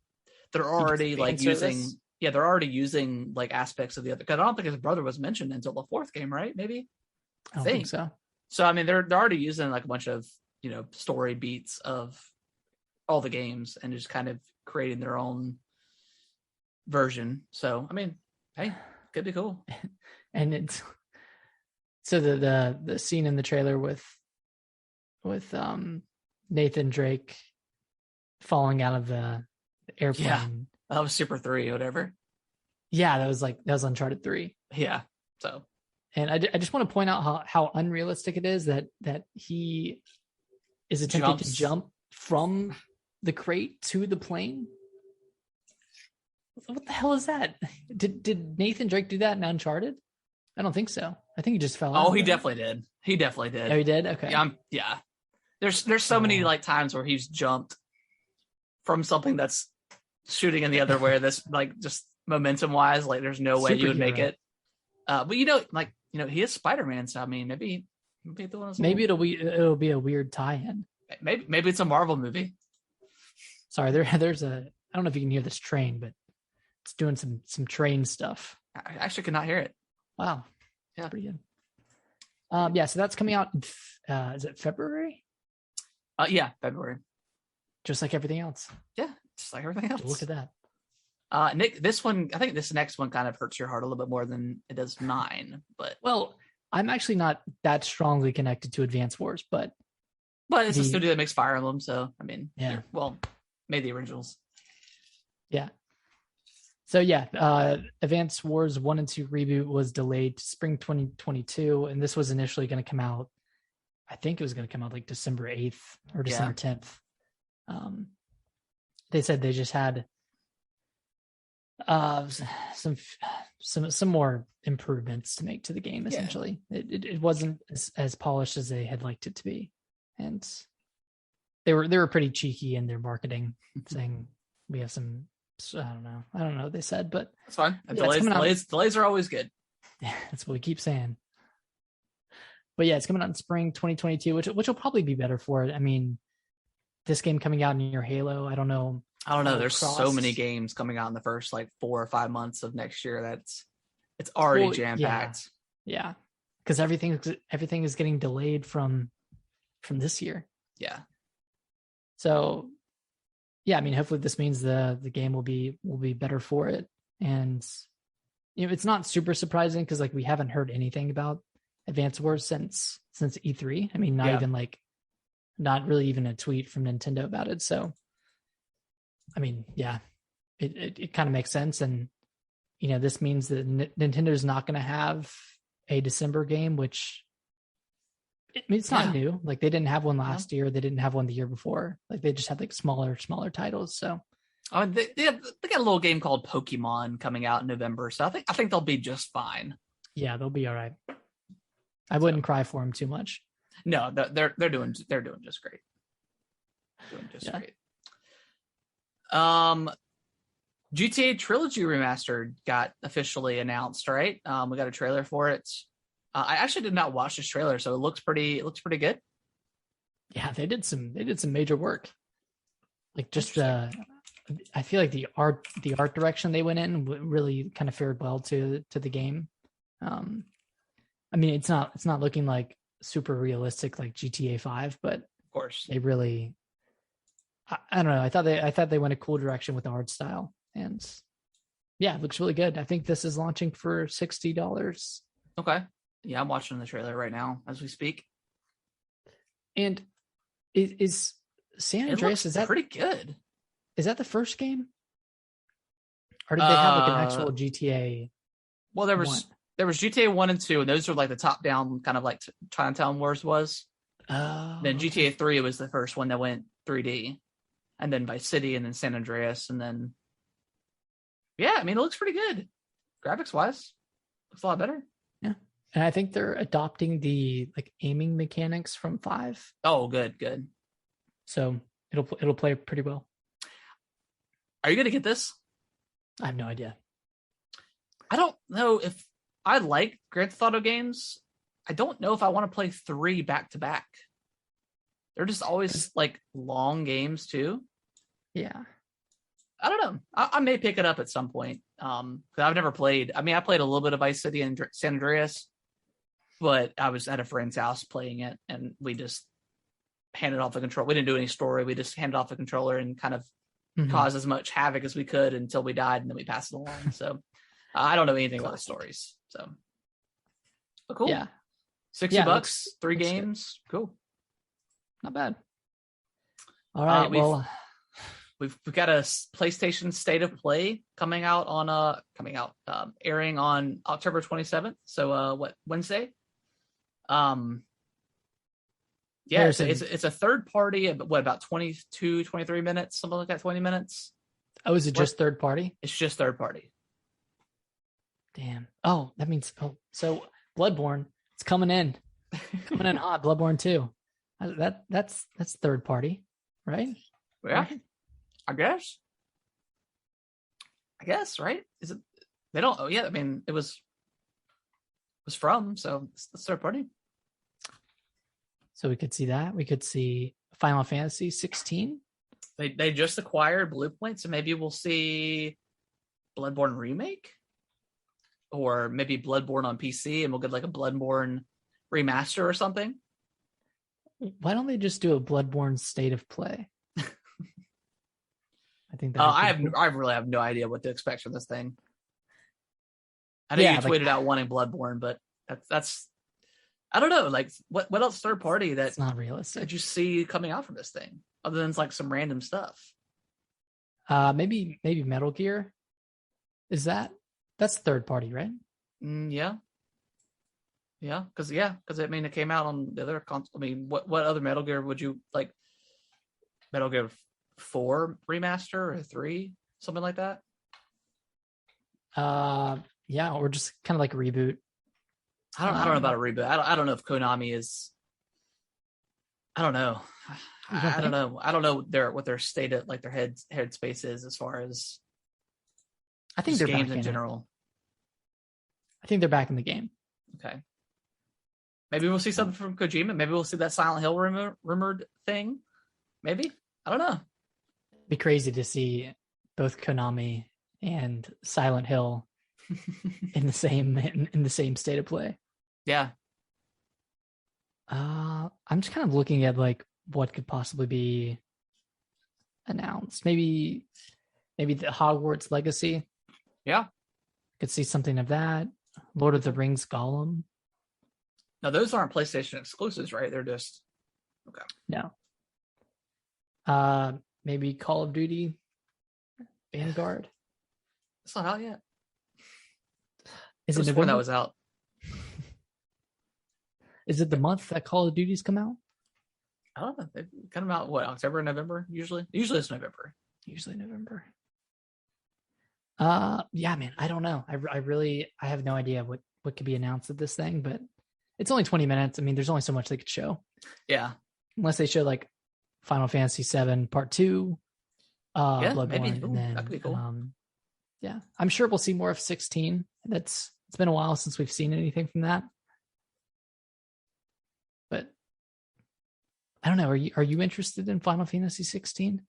they're already like using yeah, they're already using like aspects of the other. Because I don't think his brother was mentioned until the fourth game, right? Maybe. I don't think so. So I mean, they're already using like a bunch of story beats of all the games and just kind of creating their own version. So I mean, hey, could be cool. And it's so the scene in the trailer with Nathan Drake falling out of the airplane. Yeah, that was Super 3 or whatever. Yeah, that was Uncharted 3. Yeah. So, and I just want to point out how unrealistic it is that he is attempting to jump from the crate to the plane. What the hell is that? Did Nathan Drake do that in Uncharted? I don't think so. I think he just fell out. Oh, he definitely did. He definitely did. Oh, he did? Okay. Yeah. There's so many like times where he's jumped from something that's shooting in the other way. That's like just momentum wise, like there's no way you would make it. But he is Spider-Man, so I mean, maybe it'll be a weird tie-in. Maybe it's a Marvel movie. Sorry, there's a. I don't know if you can hear this train, but it's doing some train stuff. I actually could not hear it. Wow. Yeah, pretty good. Yeah, so that's coming out. Is it February? Yeah, February. Just like everything else. Yeah, just like everything else. Look at that. Nick, this one, I think this next one kind of hurts your heart a little bit more than it does mine. But I'm actually not that strongly connected to Advance Wars, but it's a studio that makes Fire Emblem, so I mean, yeah. Well, made the originals. Yeah. So yeah, Advance Wars 1 and 2 reboot was delayed to spring 2022, and this was initially going to come out. I think it was going to come out like December 8th or December 10th. They said they just had some more improvements to make to the game. Essentially, it wasn't as polished as they had liked it to be, and they were pretty cheeky in their marketing, saying we have some. I don't know what they said, but that's fine. Delays are always good. Yeah, that's what we keep saying. But yeah, it's coming out in spring 2022, which will probably be better for it. I mean, this game coming out near Halo, I don't know. There's so many games coming out in the first like 4 or 5 months of next year. It's already jam-packed. Yeah. Because everything is getting delayed from this year. Yeah. So yeah, I mean, hopefully this means the game will be better for it. And it's not super surprising because like we haven't heard anything about Advance Wars since E3. I mean, not really even a tweet from Nintendo about it. So I mean, yeah, it kind of makes sense. And this means that Nintendo's not going to have a December game, which it's not new. Like they didn't have one last year. They didn't have one the year before. Like they just had like smaller titles. So they got a little game called Pokemon coming out in November. So I think they'll be just fine. Yeah, they'll be all right. I wouldn't cry for them too much. No, they're doing just great. Great. GTA Trilogy Remaster got officially announced, right? We got a trailer for it. I actually did not watch this trailer, so it looks pretty good. Yeah, they did some major work. Like just I feel like the art direction they went in really kind of fared well to the game. I mean, it's not looking like super realistic like GTA 5, but of course they really. I don't know. I thought they went a cool direction with the art style, and yeah, it looks really good. I think this is launching for $60. Okay. Yeah, I'm watching the trailer right now as we speak. And is San Andreas, is that pretty good? Is that the first game? Or did they have like an actual GTA? Well, there was GTA 1 and 2, and those are like the top-down kind of like Chinatown Wars was. Then GTA 3 was the first one that went 3D. And then Vice City, and then San Andreas, and then yeah, I mean it looks pretty good, graphics-wise. Looks a lot better. Yeah, and I think they're adopting the like aiming mechanics from 5. Oh, good. So it'll play pretty well. Are you gonna get this? I have no idea. I don't know if I like Grand Theft Auto games. I don't know if I want to play 3 back to back. They're just always like long games too. Yeah. I don't know. I may pick it up at some point. Because I've never played. I mean, I played a little bit of Vice City and San Andreas, but I was at a friend's house playing it, and we just handed off the control. We didn't do any story. We just handed off the controller and kind of caused as much havoc as we could until we died, and then we passed it along. So I don't know anything about the stories. So, but cool. Yeah, $60, looks 3 games. Good. Cool. Not bad. All right. We've got a PlayStation State of Play coming out on airing on October 27th. So Wednesday? Yeah, it's a third party, about 22, 23 minutes, something like that, 20 minutes. Oh, is it just third party? It's just third party. Damn. Oh, that means so Bloodborne, it's coming in hot. Bloodborne 2. That's third party, right? Yeah. Right? I guess, right? Is it? They don't. Oh, yeah. I mean, it was from, so it's third party. So we could see that. We could see Final Fantasy 16. They just acquired Blue Point, so maybe we'll see Bloodborne remake, or maybe Bloodborne on PC, and we'll get like a Bloodborne remaster or something. Why don't they just do a Bloodborne State of Play? I think that I really have no idea what to expect from this thing. I know you tweeted out wanting Bloodborne, but that's I don't know. Like what else third party that's not realistic did you see coming out from this thing other than like some random stuff? Maybe Metal Gear. That's third party, right? Yeah. Because I mean it came out on the other console. I mean, what other Metal Gear would you like? Metal Gear 4 remaster or 3, something like that. Yeah, or just kind of like a reboot. I don't know about a reboot. I don't know if Konami is. I don't know. I don't know. I don't know what their state of like their headspace is as far as. I think they're games back in general. I think they're back in the game. Okay. Maybe we'll see something from Kojima. Maybe we'll see that Silent Hill rumored thing. Maybe. I don't know. It'd be crazy to see both Konami and Silent Hill in the same state of play. Yeah. I'm just kind of looking at like what could possibly be announced. Maybe the Hogwarts Legacy. Yeah. Could see something of that. Lord of the Rings Gollum. Now those aren't PlayStation exclusives, right? They're just okay. No. Maybe Call of Duty Vanguard. It's not out yet. Is it when that was out? Is it the month that Call of Duty's come out? I don't know. They come out October, November usually. Usually it's November. Yeah, man. I don't know. I have no idea what could be announced at this thing, but it's only 20 minutes. I mean, there's only so much they could show. Yeah. Unless they show like Final Fantasy 7 Part 2, Bloodborne, maybe. and then that could be cool. Yeah, I'm sure we'll see more of 16. It's been a while since we've seen anything from that. But I don't know. Are you interested in Final Fantasy 16?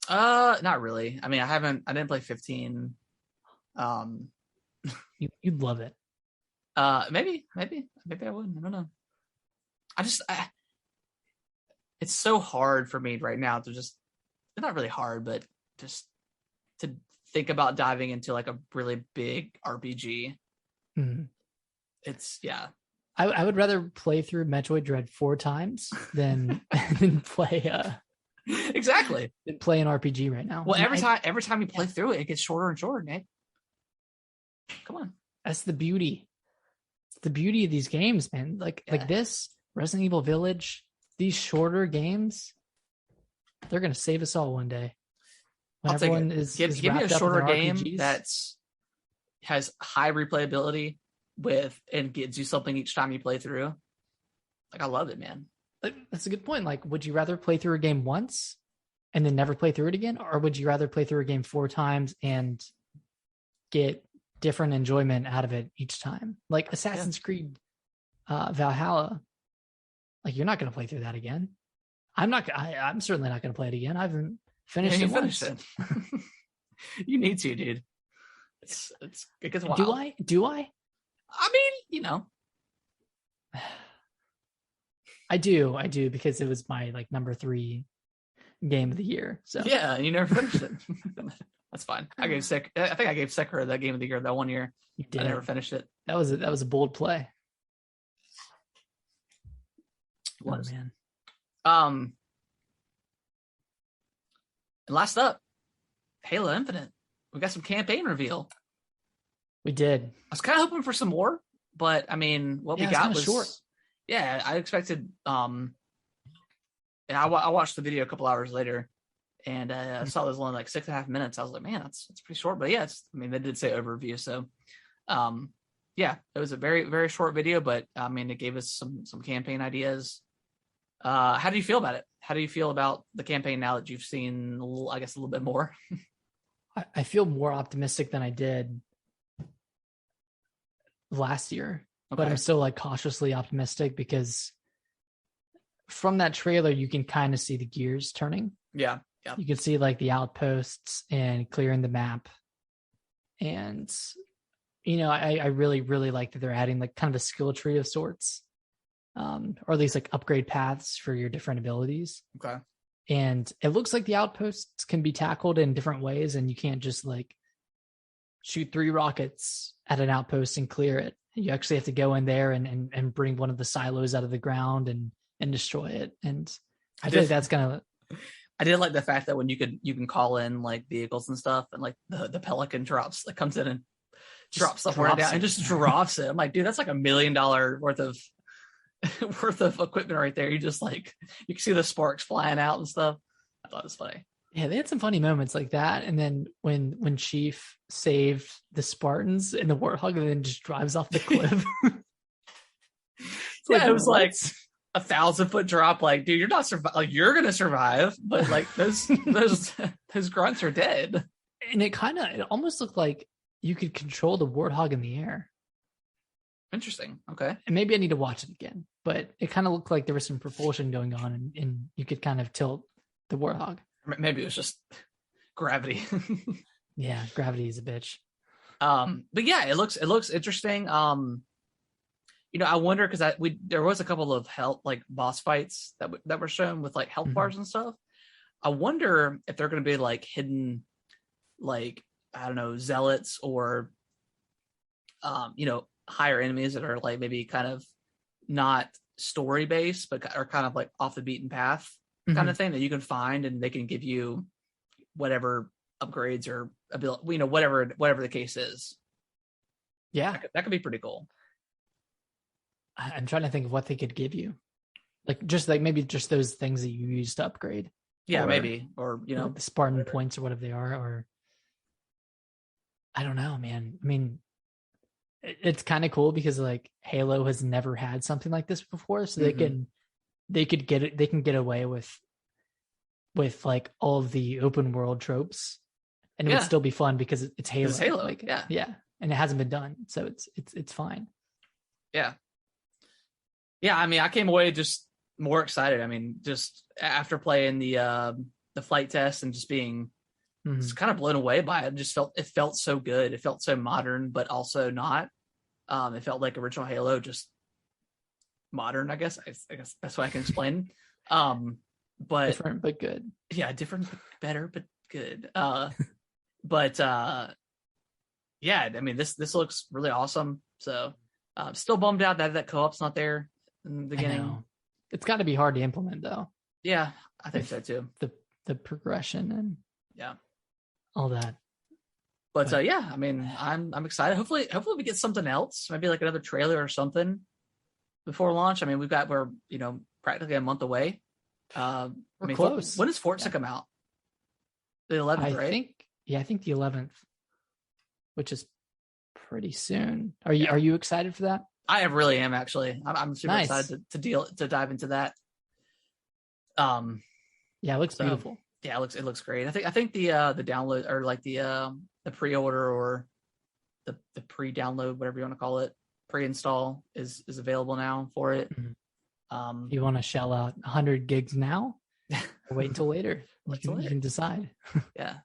Not really. I mean, I didn't play 15. You'd love it. Maybe I wouldn't. I don't know. It's so hard for me right now to just, it's not really hard, but just to think about diving into like a really big RPG. Mm-hmm. It's, yeah. I would rather play through Metroid Dread 4 times than play exactly. Than play an RPG right now. Well, every time you play through it gets shorter and shorter, Nick. Come on. That's the beauty. It's the beauty of these games, man. Like this Resident Evil Village, these shorter games, they're gonna save us all one day. When everyone is give me a shorter game RPGs. that's has high replayability and gives you something each time you play through. Like, I love it, man. That's a good point. Like, would you rather play through a game once and then never play through it again, or would you rather play through a game 4 times and get different enjoyment out of it each time? Like Assassin's Creed Valhalla, like you're not going to play through that again. I'm certainly not going to play it again. I haven't finished it once. You need to, dude. It gets wild. Do I? I mean, you know. I do because it was my like number 3 game of the year. So yeah, you never finished it. That's fine. I think I gave Sekiro that game of the year that one year. You did. I never finished it. That was a bold play. Oh man. And last up, Halo Infinite. We got some campaign reveal. We did. I was kind of hoping for some more, but I mean, what we got was short. Yeah, I expected. And I watched the video a couple hours later, and I saw it was only like 6.5 minutes. I was like, man, that's pretty short. But yeah, I mean, they did say overview, so yeah, it was a very, very short video, but I mean, it gave us some campaign ideas. How do you feel about it? How do you feel about the campaign now that you've seen, a little bit more? I feel more optimistic than I did last year, but I'm still like cautiously optimistic because from that trailer, you can kind of see the gears turning. Yeah. You can see like the outposts and clearing the map. And, you know, I really, really like that they're adding like kind of a skill tree of sorts, or at least like upgrade paths for your different abilities. Okay. And it looks like the outposts can be tackled in different ways, and you can't just like shoot 3 rockets at an outpost and clear it. You actually have to go in there and bring one of the silos out of the ground and destroy it. And I feel like that's gonna. I did like the fact that when you can call in like vehicles and stuff, and like the Pelican comes in and drops stuff right down and just drops it. I'm like, dude, that's like $1 million worth of equipment right there. You just like, you can see the sparks flying out and stuff. I thought it was funny. Yeah, they had some funny moments like that. And then when Chief saved the Spartans and the Warthog and then just drives off the cliff. It was like 1,000-foot drop. Like, dude, you're not like you're gonna survive, but like those grunts are dead. And it almost looked like you could control the Warthog in the air. Interesting. Okay. And maybe I need to watch it again, but it kind of looked like there was some propulsion going on, and you could kind of tilt the Warthog. Maybe it was just gravity. Yeah, gravity is a bitch. But yeah, it looks interesting. You know, I wonder because there was a couple of health like boss fights that were shown with like health bars and stuff. I wonder if they're going to be like hidden, like I don't know, zealots or, you know, higher enemies that are like maybe kind of not story based, but are kind of like off the beaten path kind of thing that you can find, and they can give you whatever upgrades or ability, you know, whatever the case is. Yeah, that could be pretty cool. I'm trying to think of what they could give you, like maybe just those things that you use to upgrade. Yeah, maybe, or you know, the Spartan points or whatever they are, or I don't know, man. I mean, it's kind of cool because like Halo has never had something like this before, so they can get away with like all of the open world tropes, and it would still be fun because it's Halo. It's Halo, like, yeah, and it hasn't been done, so it's fine. Yeah. I mean, I came away just more excited. I mean, just after playing the flight test and just being just kind of blown away by it. It felt so good. It felt so modern, but also not. It felt like original Halo, just modern, I guess. I guess that's what I can explain. But different but good. Yeah, different but better but good. But yeah, I mean this looks really awesome. So still bummed out that co-op's not there in the beginning. I know. It's got to be hard to implement though. Yeah, I think so too. The progression and all that. But yeah, I mean, I'm excited. Hopefully we get something else, maybe like another trailer or something before launch. I mean, we're you know practically a month away. We're close. When does Forza come out? The 11th, right? I think the 11th, which is pretty soon. Are you excited for that? I really am actually. I'm super excited to dive into that. Yeah, it looks beautiful. Yeah, it looks great. I think the download or like the pre-order or the pre-download, whatever you want to call it, pre-install is available now for it. You want to shell out 100 gigs now or wait until later? You can decide. Yeah.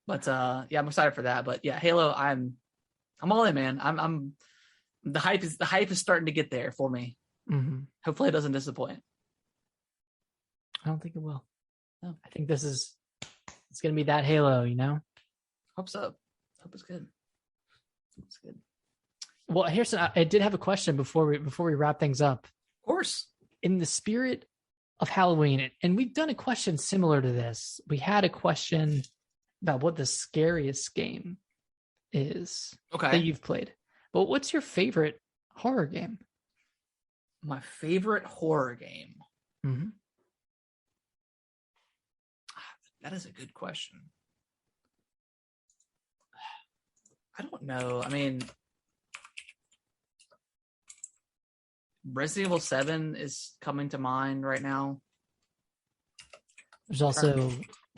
But yeah, I'm excited for that. But yeah, Halo, I'm all in, man. I'm the hype is starting to get there for me. Mm-hmm. Hopefully, it doesn't disappoint. I don't think it will. No. I think it's going to be that Halo, you know? Hope so. Hope it's good. It's good. Well, Harrison, I did have a question before we wrap things up. Of course. In the spirit of Halloween, and we've done a question similar to this. We had a question about what the scariest game is that you've played. But what's your favorite horror game? My favorite horror game. Mm-hmm. That is a good question. I don't know. I mean, Resident Evil 7 is coming to mind right now. There's also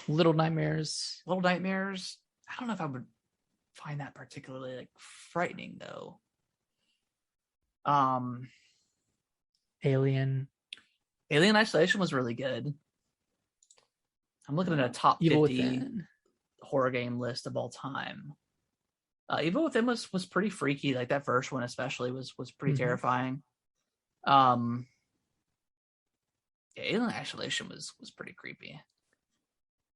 Little Nightmares. Little Nightmares. I don't know if I would find that particularly like frightening though. Alien Isolation was really good. I'm looking at a top 50 horror game list of all time. Evil Within was pretty freaky. Like that first one especially was pretty terrifying. Alien Isolation was pretty creepy.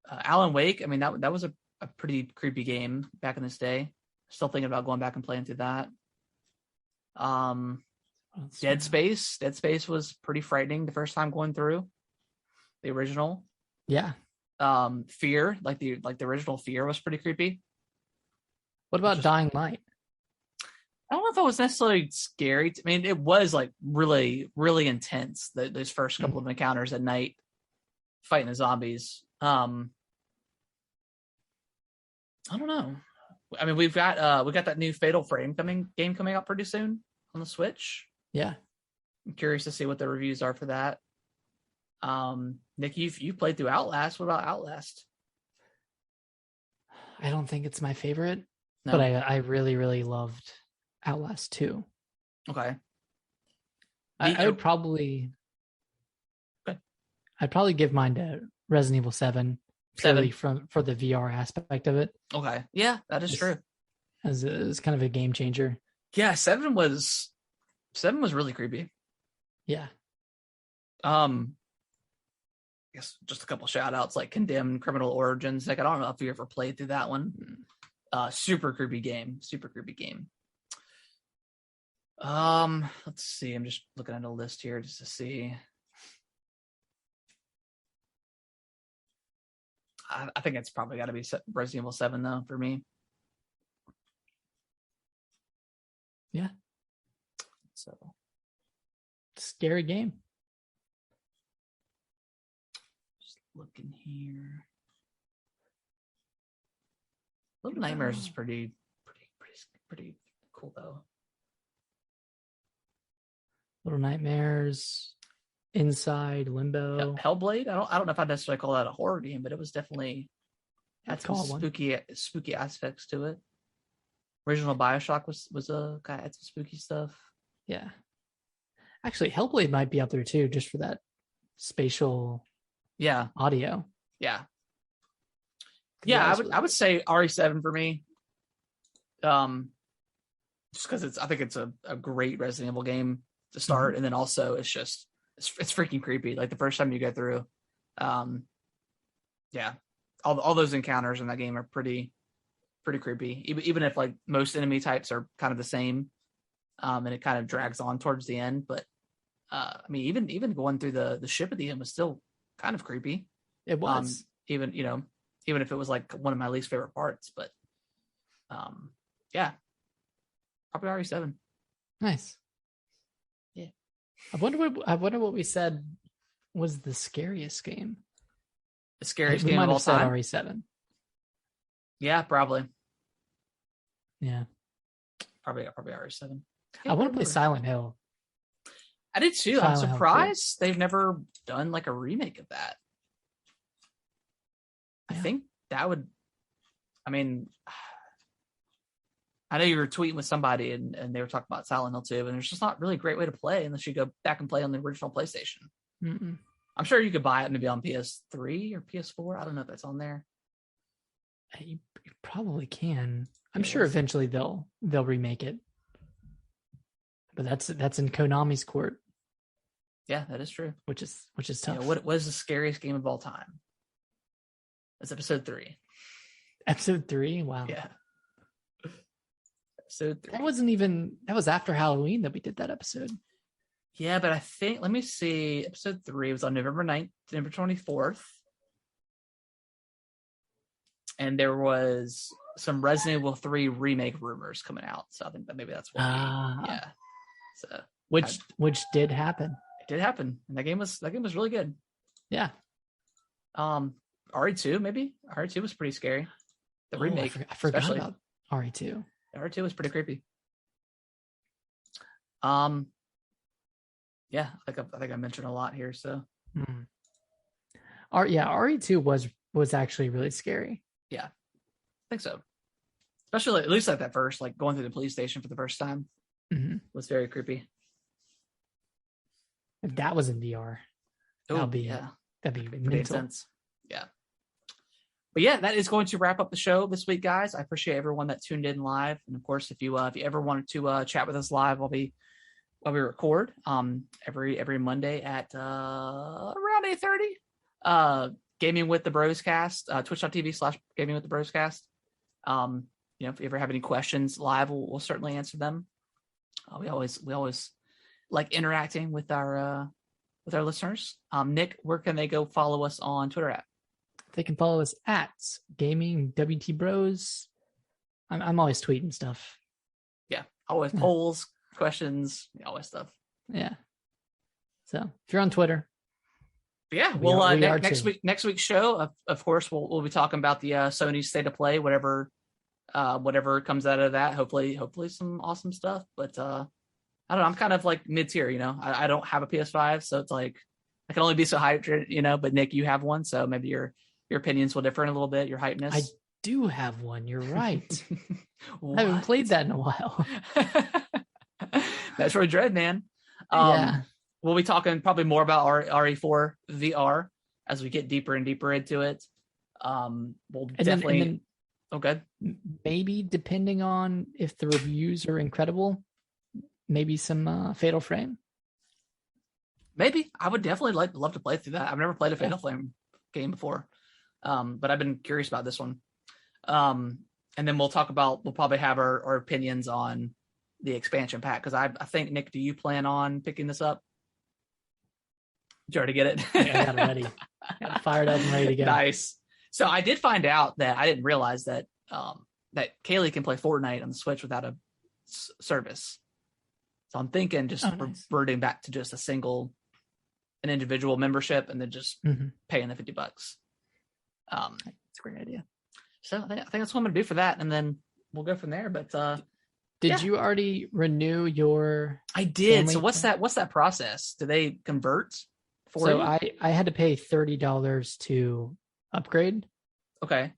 Alan Wake, I mean that was a pretty creepy game back in this day. Still thinking about going back and playing through that. Dead Space was pretty frightening the first time going through the original. Yeah. Fear, like the original Fear was pretty creepy. What about Dying Light? I don't know if it was necessarily scary. I mean, it was like really, really intense. Those first couple of encounters at night, fighting the zombies. I don't know. I mean, we got that new Fatal Frame game coming out pretty soon on the Switch. Yeah, I'm curious to see what the reviews are for that. Nick, you played through Outlast. What about Outlast? I don't think it's my favorite, no. But I really, really loved Outlast 2. Okay. I would probably I'd probably give mine to Resident Evil 7 purely for the VR aspect of it. Okay. Yeah, that is true. As it's kind of a game changer. Yeah, 7 was really creepy. Yeah. I guess just a couple shout outs like Condemned, Criminal Origins. Like I don't know if you ever played through that one. Super creepy game. Let's see. I'm just looking at a list here just to see. I think it's probably got to be Resident Evil 7 though for me. Yeah. So scary game. Just looking here. Little Nightmares is pretty cool though. Little Nightmares, Inside, Limbo, Hellblade. I don't know if I'd necessarily call that a horror game, but it was definitely had some spooky aspects to it. Original BioShock was had some spooky stuff. Yeah, actually, Hellblade might be up there too, just for that spatial, audio. Yeah, I would say RE7 for me. Just because I think it's a great Resident Evil game to start, and then also it's freaking creepy. Like the first time you go through, all those encounters in that game are pretty creepy. Even if like most enemy types are kind of the same, and it kind of drags on towards the end. But I mean, even going through the ship at the end was still kind of creepy. It was even if it was like one of my least favorite parts. But probably RE7. Nice. Yeah. I wonder what we said was the scariest game. The scariest game of all time. RE7. Yeah, probably. Yeah. Probably RE7. I want to play Silent Hill. I did too. I'm surprised they've never done like a remake of that. I think that would. I mean, I know you were tweeting with somebody and they were talking about Silent Hill 2, and there's just not really a great way to play unless you go back and play on the original PlayStation. Mm-mm. I'm sure you could buy it maybe on PS3 or PS4. I don't know if that's on there. You probably can. I'm Yeah, sure eventually they'll remake it. But that's in Konami's court, Yeah, that is true. which is tough. What is the scariest game of all time? That's episode 3. Episode 3? Wow. Yeah. Episode 3. That was after Halloween that we did that episode. Yeah, but I think, let me see. Episode 3 was on November 9th, November 24th. And there was some Resident Evil 3 remake rumors coming out. So I think that maybe that's what yeah. So which did happen. It did happen. And that game was really good. Yeah. RE2 maybe? RE2 was pretty scary. The remake. I forgot about RE2. RE2 was pretty creepy. Yeah, I think I mentioned a lot here, so. RE2 was actually really scary. Yeah, I think so. Especially at least like that first, like going through the police station for the first time was very creepy. If that was in VR, that'd be pretty mental. intense. Yeah. But yeah, that is going to wrap up the show this week, guys. I appreciate everyone that tuned in live, and of course, if you ever wanted to chat with us live, while we record every Monday at around 8:30. Gaming with the Broscast, twitch.tv/gaming with the Broscast. If you ever have any questions live, we'll certainly answer them. We always like interacting with our listeners. Nick, where can they go follow us on Twitter at? They can follow us at Gaming WT Bros. I'm always tweeting stuff. Yeah, always polls, questions, always stuff. Yeah. So if you're on Twitter. Yeah, next week's show, of course, we'll be talking about the Sony State of Play, whatever comes out of that. Hopefully some awesome stuff. But I don't know. I'm kind of like mid-tier, I don't have a PS5, so it's like I can only be so hyped, But Nick, you have one, so maybe your opinions will differ in a little bit. Your hypeness. I do have one. You're right. I haven't played that in a while. Metroid Dread, man. Yeah. We'll be talking probably more about RE4 VR as we get deeper and deeper into it. We'll definitely. Good. Maybe depending on if the reviews are incredible, maybe some Fatal Frame. Maybe I would definitely love to play through that. I've never played a Fatal Frame game before, but I've been curious about this one. And then we'll probably have our opinions on the expansion pack, because I think, Nick, do you plan on picking this up? Did you already get it? Yeah, I got it ready. Got it fired up and ready to go. Nice. So I did find out that I didn't realize that that Kaylee can play Fortnite on the Switch without a service. So I'm thinking just reverting back to just an individual membership, and then just paying the $50. That's a great idea. So I think that's what I'm going to do for that, and then we'll go from there. But did you already renew your? I did. So what's that process? Do they convert for you? I had to pay $30 to upgrade. Okay.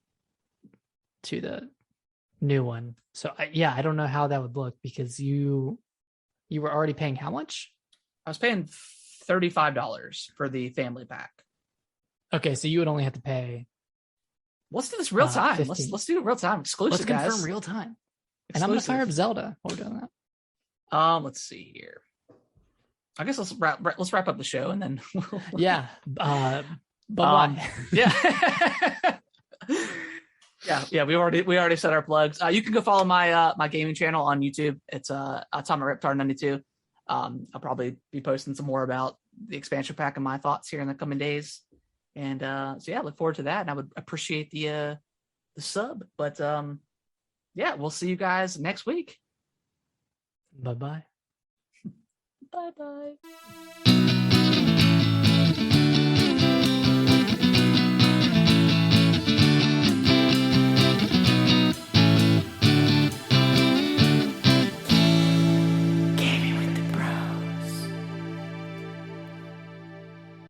To the new one. So I don't know how that would look, because you were already paying how much? I was paying $35 for the family pack. Okay, so you would only have to pay. Let's do this real time. Let's do it real time. Exclusive, guys. Let's confirm real time. Exclusive. And I'm gonna fire up Zelda while we're doing that. Let's see here. I guess let's wrap up the show, and then yeah. Bye. Yeah. Yeah. We already set our plugs. You can go follow my gaming channel on YouTube. It's Atomic Reptar 92. I'll probably be posting some more about the expansion pack and my thoughts here in the coming days. And so yeah, look forward to that. And I would appreciate the sub. But yeah, we'll see you guys next week. Bye-bye. Bye-bye.